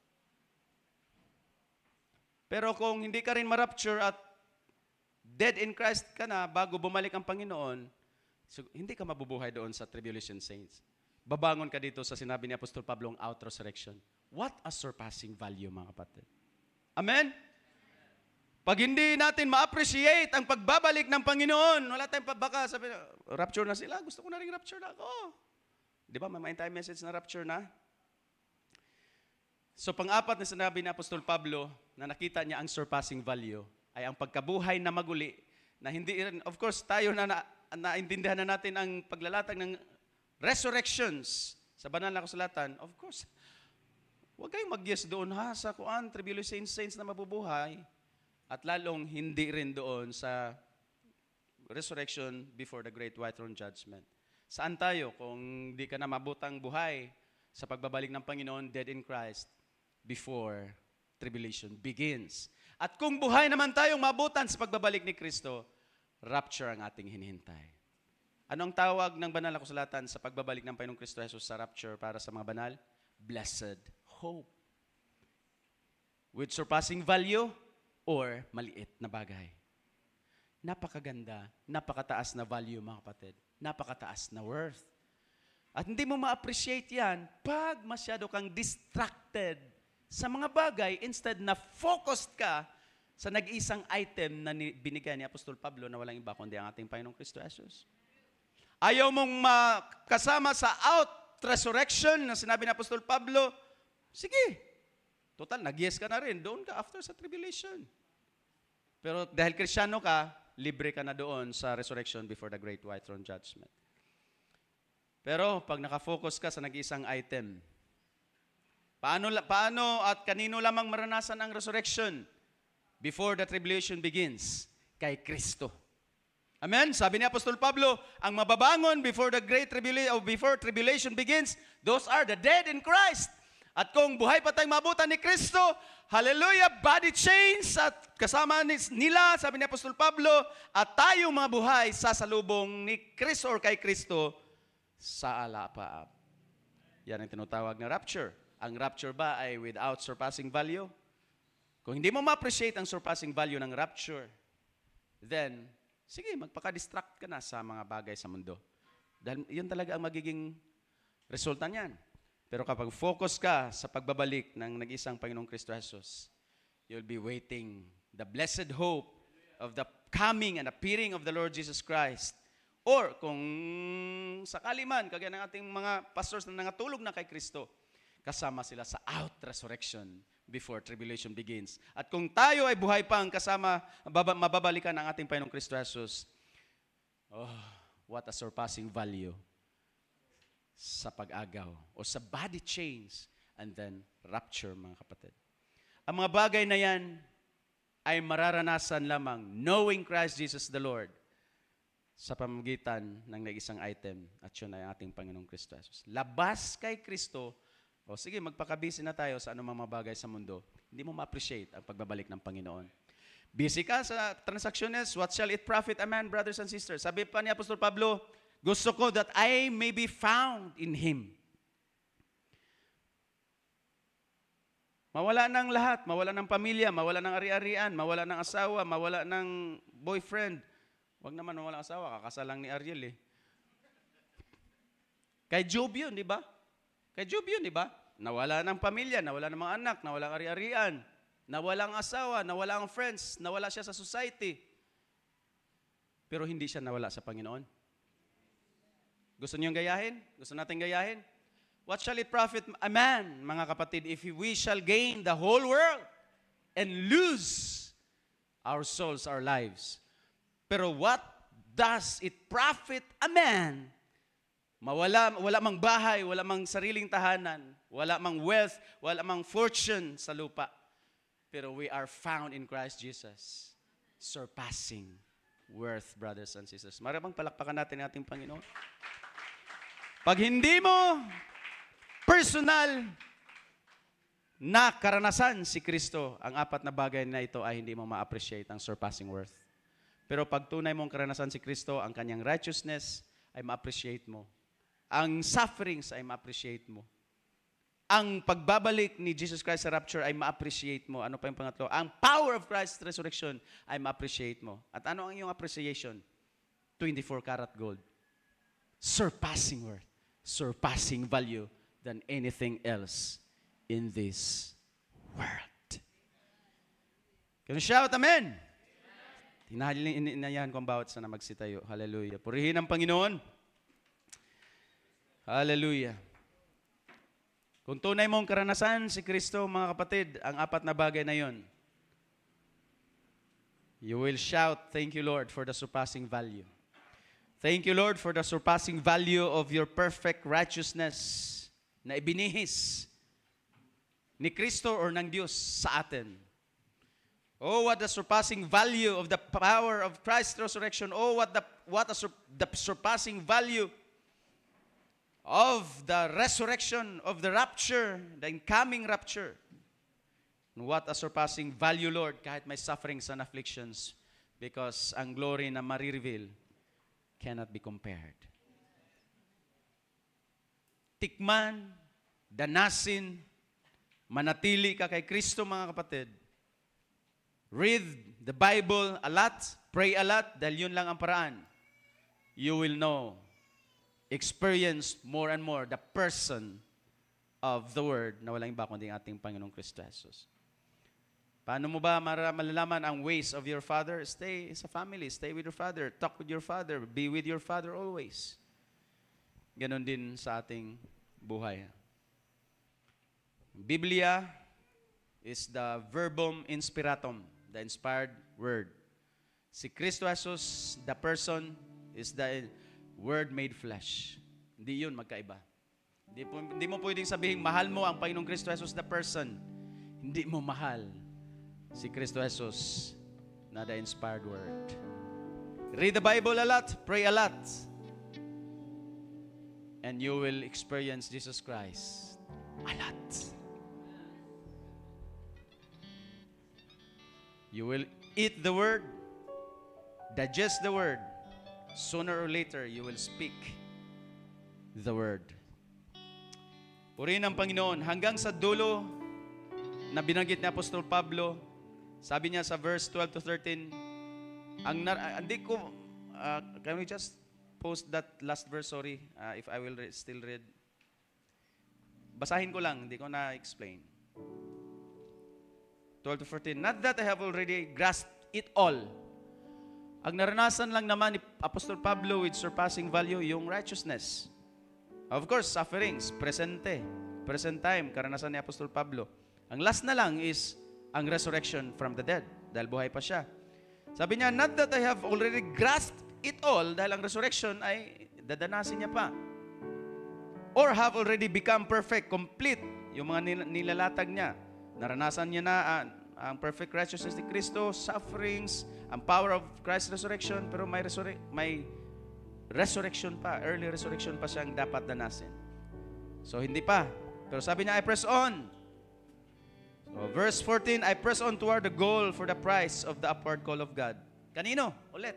Pero kung hindi ka rin ma-rapture at dead in Christ ka na bago bumalik ang Panginoon, so hindi ka mabubuhay doon sa tribulation saints. Babangon ka dito sa sinabi ni Apostol Pablo ang out resurrection. What a surpassing value, mga kapatid. Amen? Pag hindi natin ma-appreciate ang pagbabalik ng Panginoon, wala tayong baka sabi, rapture na sila, gusto ko na rin rapture na ako. Di ba? May entire message na rapture na. So pang-apat na sinabi ni Apostol Pablo na nakita niya ang surpassing value ay ang pagkabuhay na maguli na hindi rin, of course, tayo naintindihan na natin ang paglalatag ng resurrections sa banal na kasulatan. Of course, huwag kayong mag-yes doon sa tribulation saints na mabubuhay at lalong hindi rin doon sa resurrection before the great white throne judgment. Saan tayo kung di ka na mabutang buhay sa pagbabalik ng Panginoon, dead in Christ, before tribulation begins. At kung buhay naman tayong mabutan sa pagbabalik ni Kristo, rapture ang ating hinihintay. Ano ang tawag ng banal na kasulatan sa pagbabalik ng Panginoong Kristo Jesus sa rapture para sa mga banal? Blessed hope. With surpassing value or maliit na bagay. Napakaganda, napakataas na value mga kapatid. Napakataas na worth. At hindi mo ma-appreciate yan pag masyado kang distracted sa mga bagay instead na focused ka sa nag-isang item na binigay ni Apostol Pablo na walang iba kundi ang ating Panginoong Kristo Jesus. Ayaw mong makasama sa out-resurrection na sinabi ni Apostol Pablo, sige, total, nag-yes ka na rin. Doon ka after sa tribulation. Pero dahil Kristiyano ka, libre ka na doon sa resurrection before the great white throne judgment. Pero pag nakafocus ka sa nag-isang item, paano at kanino lamang maranasan ang resurrection before the tribulation begins? Kay Kristo. Amen? Sabi ni Apostol Pablo, ang mababangon before the great tribulation, before tribulation begins, those are the dead in Christ. At kung buhay pa tayong mabutan ni Kristo, hallelujah, body change at kasama nila, sabi ni Apostol Pablo, at tayong mga buhay sasalubong ni Kristo or kay Kristo sa alapaap. Yan ang tinatawag na rapture. Ang rapture ba ay without surpassing value? Kung hindi mo ma-appreciate ang surpassing value ng rapture, then, sige, magpaka-distract ka na sa mga bagay sa mundo. Dahil yun talaga ang magiging resulta niyan. Pero kapag focus ka sa pagbabalik ng nag-isang Panginoong Kristo Jesus, you'll be waiting the blessed hope of the coming and appearing of the Lord Jesus Christ. Or kung sakali man, kagaya ng ating mga pastors na nangatulog na kay Kristo, kasama sila sa out-resurrection before tribulation begins. At kung tayo ay buhay pang kasama, mababalikan ang ating Panginoong Kristo Jesus, oh, what a surpassing value sa pag-agaw o sa body change and then rapture, mga kapatid. Ang mga bagay na yan ay mararanasan lamang knowing Christ Jesus the Lord sa pamamagitan ng nag-isang item at yun ay ating Panginoong Kristo Jesus. Labas kay Kristo, o sige, magpakabisi na tayo sa anumang mga bagay sa mundo, hindi mo ma-appreciate ang pagbabalik ng Panginoon. Busy ka sa transactions, what shall it profit a man, brothers and sisters? Sabi pa ni Apostol Pablo, gusto ko that I may be found in Him. Mawala ng lahat, mawala ng pamilya, mawala ng ari-arian, mawala ng asawa, mawala ng boyfriend. Huwag naman mawala ng asawa, kakasal lang ni Ariel eh. Kay Job yun, di ba? Kay Job yun, di ba? Nawala ng pamilya, nawala ng mga anak, nawala ng ari-arian, nawala ng asawa, nawala ng friends, nawala siya sa society. Pero hindi siya nawala sa Panginoon. Gusto niyong gayahin? Gusto natin gayahin? What shall it profit a man, mga kapatid, if we shall gain the whole world and lose our souls, our lives? Pero what does it profit a man? Wala mang bahay, wala mang sariling tahanan, wala mang wealth, wala mang fortune sa lupa. Pero we are found in Christ Jesus, surpassing worth, brothers and sisters. Maraming palakpakan natin ang ating Panginoon. Pag hindi mo personal na karanasan si Kristo, ang apat na bagay na ito ay hindi mo ma-appreciate ang surpassing worth. Pero pag tunay mong karanasan si Kristo, ang kanyang righteousness ay ma-appreciate mo. Ang sufferings ay ma-appreciate mo. Ang pagbabalik ni Jesus Christ sa rapture ay ma-appreciate mo. Ano pa yung pangatlo? Ang power of Christ's resurrection ay ma-appreciate mo. At ano ang iyong appreciation? 24 karat gold. Surpassing worth. Surpassing value than anything else in this world. Can you shout amen? Inayan ko ang bawat sana magsitayo. Hallelujah. Purihin ang Panginoon. Hallelujah. Kung tunay mong karanasan si Kristo, mga kapatid, ang apat na bagay na yon, you will shout, "Thank you, Lord, for the surpassing value." Thank you, Lord, for the surpassing value of your perfect righteousness na ibinihis ni Kristo or ng Diyos sa atin. Oh, what the surpassing value of the power of Christ's resurrection. Oh, the surpassing value of the resurrection, of the rapture, the incoming rapture. What a surpassing value, Lord, kahit may sufferings and afflictions, because ang glory na marireveal cannot be compared. Tikman, danasin, manatili ka kay Kristo, mga kapatid. Read the Bible a lot, pray a lot, dahil yun lang ang paraan. You will know, experience more and more the person of the Word na walang iba kundi ang ating Panginoong Kristo Jesus. Paano mo ba malalaman ang ways of your Father? Stay sa family, stay with your Father, talk with your Father, be with your Father always. Ganon din sa ating buhay. Biblia is the verbum inspiratum, the inspired word. Si Kristo Jesus, the person, is the Word made flesh. Hindi yun magkaiba. Hindi mo pwedeng sabihin, mahal mo ang Panginoong Kristo Jesus, the person. Hindi mo mahal si Kristo Jesus na the inspired word. Read the Bible a lot, pray a lot, and you will experience Jesus Christ a lot. You will eat the Word, digest the Word. Sooner or later, you will speak the Word. Purihin ang Panginoon. Hanggang sa dulo na binanggit ni Apostol Pablo, sabi niya sa verse 12 to 13, can we just post that last verse, sorry, if I will still read. Basahin ko lang, hindi ko na-explain. 12 to 14, not that I have already grasped it all. Ang naranasan lang naman ni Apostol Pablo with surpassing value, yung righteousness. Of course, sufferings, present time, karanasan ni Apostol Pablo. Ang last na lang is ang resurrection from the dead, dahil buhay pa siya. Sabi niya, not that I have already grasped it all, dahil ang resurrection ay dadanasin niya pa. Or have already become perfect, complete, yung mga nilalatag niya. Naranasan niya na ang perfect righteousness ni Kristo, sufferings, ang power of Christ's resurrection, pero may resurrection pa, early resurrection pa siyang dapat danasin. So, hindi pa. Pero sabi niya, I press on. So, verse 14, I press on toward the goal for the prize of the upward call of God. Kanino? Ulit.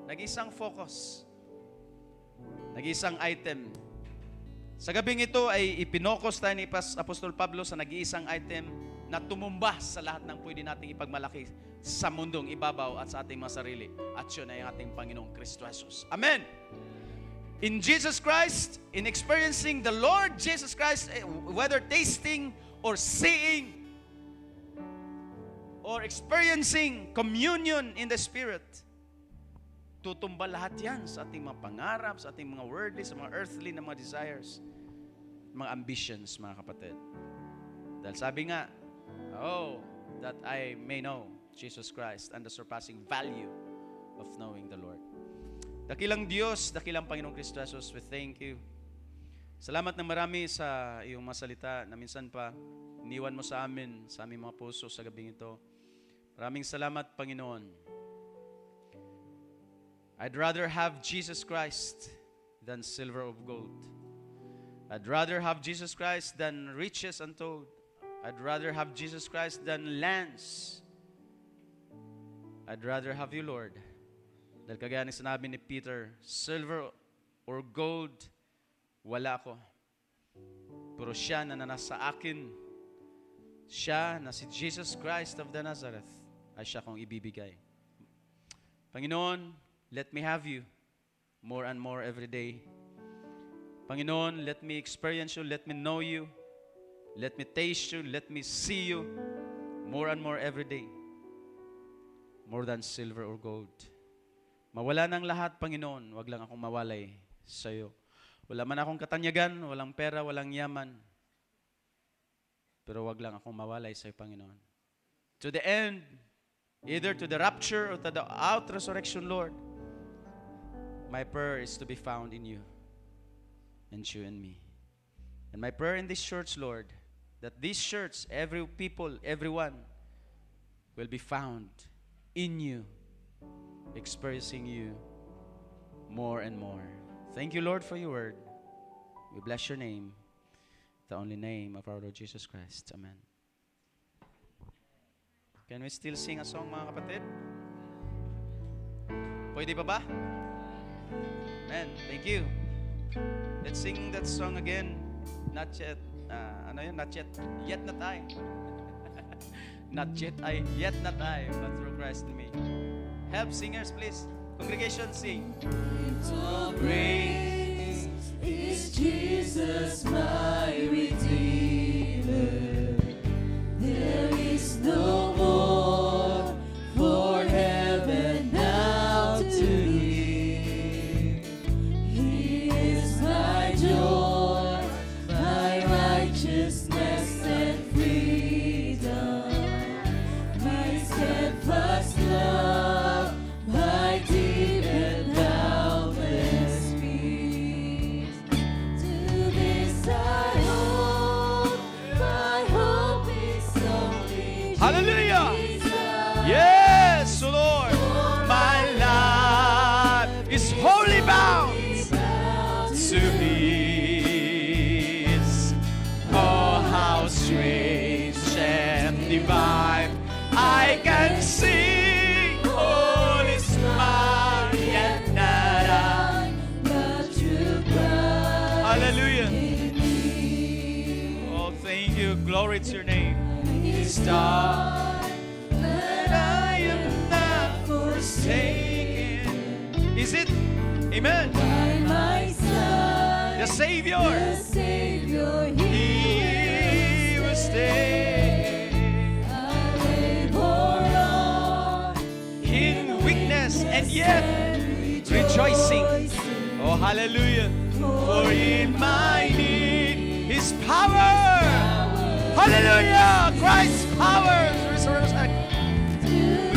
Nag-isang focus. Nag-isang item. Sa gabing ito ay ipinokos tayo ni Apostol Pablo sa nag-iisang item na tumumba sa lahat ng pwede nating ipagmalaki sa mundong ibabaw at sa ating mga sarili. At yun ay ang ating Panginoong Kristo Jesus. Amen! In Jesus Christ, in experiencing the Lord Jesus Christ, whether tasting or seeing or experiencing communion in the Spirit, tutumba lahat yan sa ating mga pangarap, sa ating mga worldly, sa mga earthly na mga desires, mga ambitions, mga kapatid. Dahil sabi nga, that I may know Jesus Christ and the surpassing value of knowing the Lord. Dakilang Diyos, dakilang Panginoong Kristo Jesus, we thank you. Salamat na marami sa iyong mga salita na minsan pa iniwan mo sa amin, sa aming mga puso sa gabing ito. Maraming salamat, Panginoon. I'd rather have Jesus Christ than silver or gold. I'd rather have Jesus Christ than riches untold. I'd rather have Jesus Christ than lands. I'd rather have you, Lord. Dahil kagaya ng sinabi ni Peter, silver or gold, wala ko. Pero siya na nasa akin, siya na si Jesus Christ of the Nazareth, ay siya kong ibibigay. Panginoon, let me have you more and more every day. Panginoon, let me experience you, let me know you, let me taste you, let me see you more and more every day. More than silver or gold. Mawala ng lahat, Panginoon, wag lang akong mawalay sa iyo. Wala man akong katanyagan, walang pera, walang yaman. Pero wag lang akong mawalay sa Panginoon. To the end, either to the rapture or to the out resurrection, Lord, my prayer is to be found in you and you and me. And my prayer in this church, Lord, that this church, every people, everyone, will be found in you, experiencing you more and more. Thank you, Lord, for your word. We bless your name, the only name of our Lord Jesus Christ. Amen. Can we still sing a song, mga kapatid? Pwede pa ba? Amen. Thank you. Let's sing that song again. Not yet. Not yet. Yet not I. Not yet I. Yet not I. But through Christ in me. Help singers, please. Congregation, sing. All praise is Jesus, my Redeemer. There is no more for heaven now to give. He is my joy, my righteousness and freedom, my steadfast love, my deep and boundless peace. To this I hold, my hope is only Hallelujah! Jesus. Yes, Lord. My life is wholly bound to His. Oh, how strange and divine. I can sing, all is mine, yet not I. But you Christ Hallelujah. in me. Oh, thank you. Glory to your name. Star, That I am not forsaken. Is it? Amen. by my side, The Savior. the Savior, He will stay I labor on in weakness and yet rejoicing. Oh, hallelujah. For in my need His power. Hallelujah. Christ's power.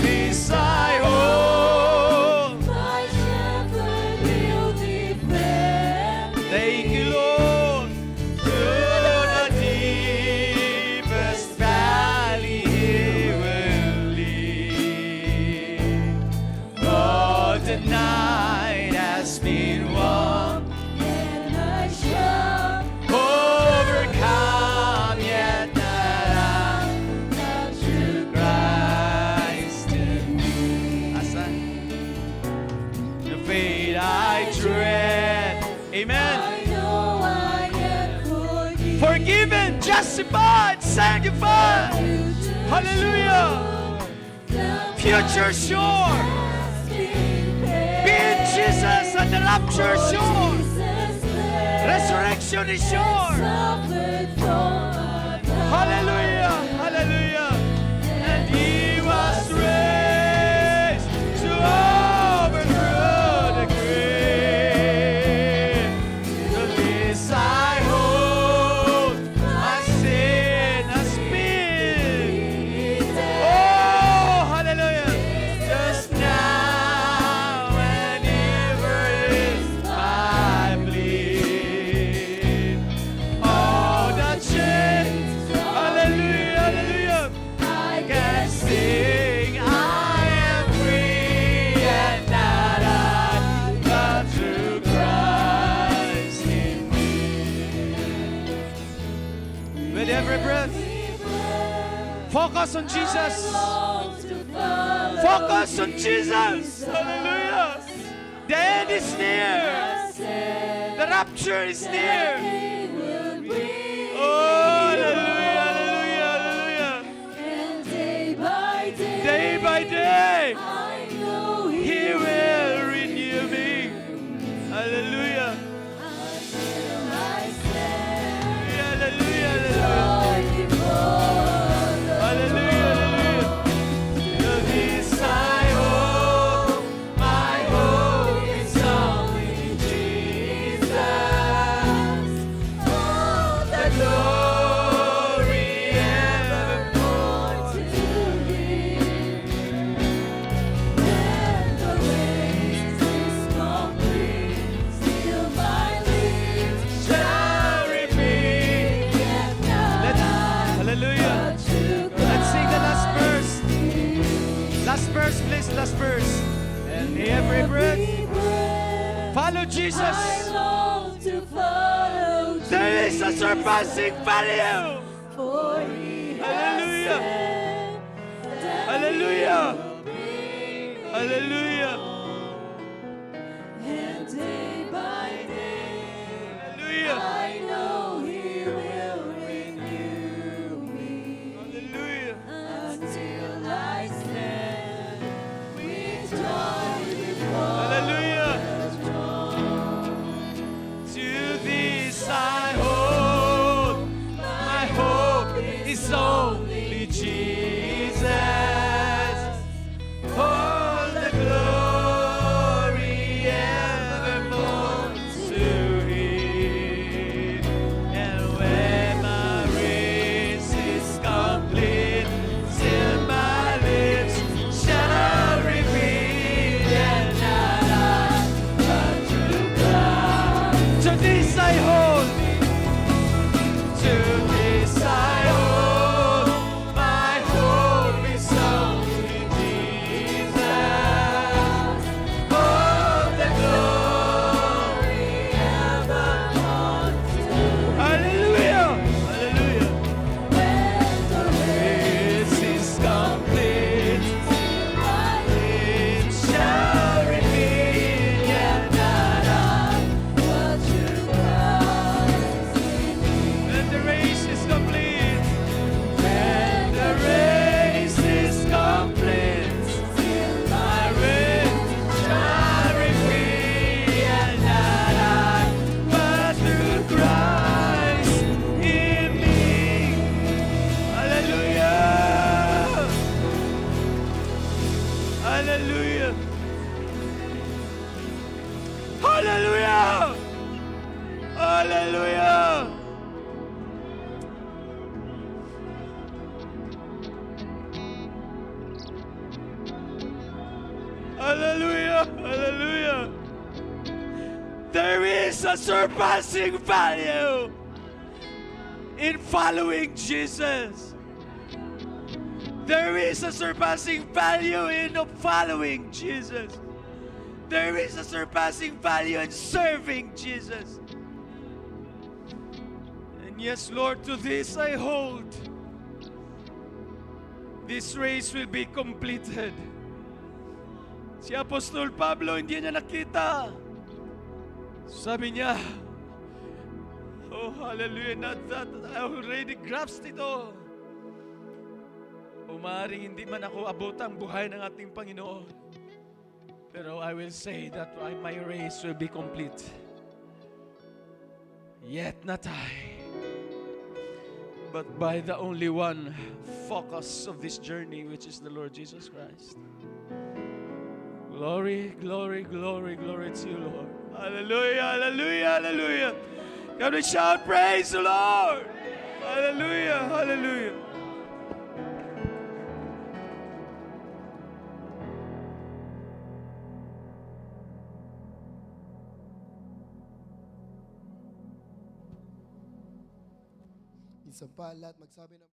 This I hold. my shepherd will defend. Thank you, Lord. Through the deepest valley He will lead. Oh, the night has been won, And I shall overcome, yet not I, not through Christ in me. Asan? The fate I dread. Amen. I know I am forgiven. Forgiven, justified, sanctified. Hallelujah. Future sure. Be in Jesus at the rapture sure. Resurrection is sure. Hallelujah. Hallelujah. And He was raised to overthrow the grave. To this I hold, my sin has been. Oh, hallelujah. Just now and ever is my plea. Oh, the chains, hallelujah, hallelujah. I can sing, I am free and not I, but through Christ in me. With every breath, focus on Jesus. Focus on Jesus. Hallelujah. The end is near. The rapture is near. Oh, hallelujah, hallelujah, hallelujah. Day by day, He will renew me. Hallelujah. Hallelujah, hallelujah. Hallelujah, hallelujah. To this I hold, my hope is only Jesus. every breath. breath. Follow Jesus. I long to follow There is a surpassing value. for He has Hallelujah. said that Hallelujah. He will bring me Hallelujah. and day by day Hallelujah. I know He will renew me Hallelujah. until I stand with joy before Hallelujah. the throne. To this I hold. My hope is only Jesus. All the glory evermore to Him. And when my race is complete, still my lips shall repeat, and not I, but to God. To this I hold. To this I hold. My hope is only Jesus. All the glory evermore to Him. Hallelujah. Hallelujah. When the This is complete. my It shall repeat, yet not I. but to Christ in me. When the race is complete. When The race is complete. till My race shall repeat, and not I, but through Christ in me. Hallelujah. Hallelujah. Hallelujah. Hallelujah. Hallelujah. Hallelujah. There is a surpassing value in following Jesus. There is a surpassing value in following Jesus. There is a surpassing value in serving Jesus. And yes, Lord, to this I hold. This race will be completed. Si Apostol Pablo, hindi niya nakita. Sabi niya, oh, hallelujah, not that I already grasped it all. O maaaring hindi man ako abot ang buhay ng ating Panginoon. Pero I will say that my race will be complete. Yet not I, but by the only one focus of this journey, which is the Lord Jesus Christ. Glory, glory, glory, glory to you, Lord. Hallelujah, hallelujah, hallelujah. Come to shout praise the Lord. Hallelujah, hallelujah. Minsan pa lahat magsabi ng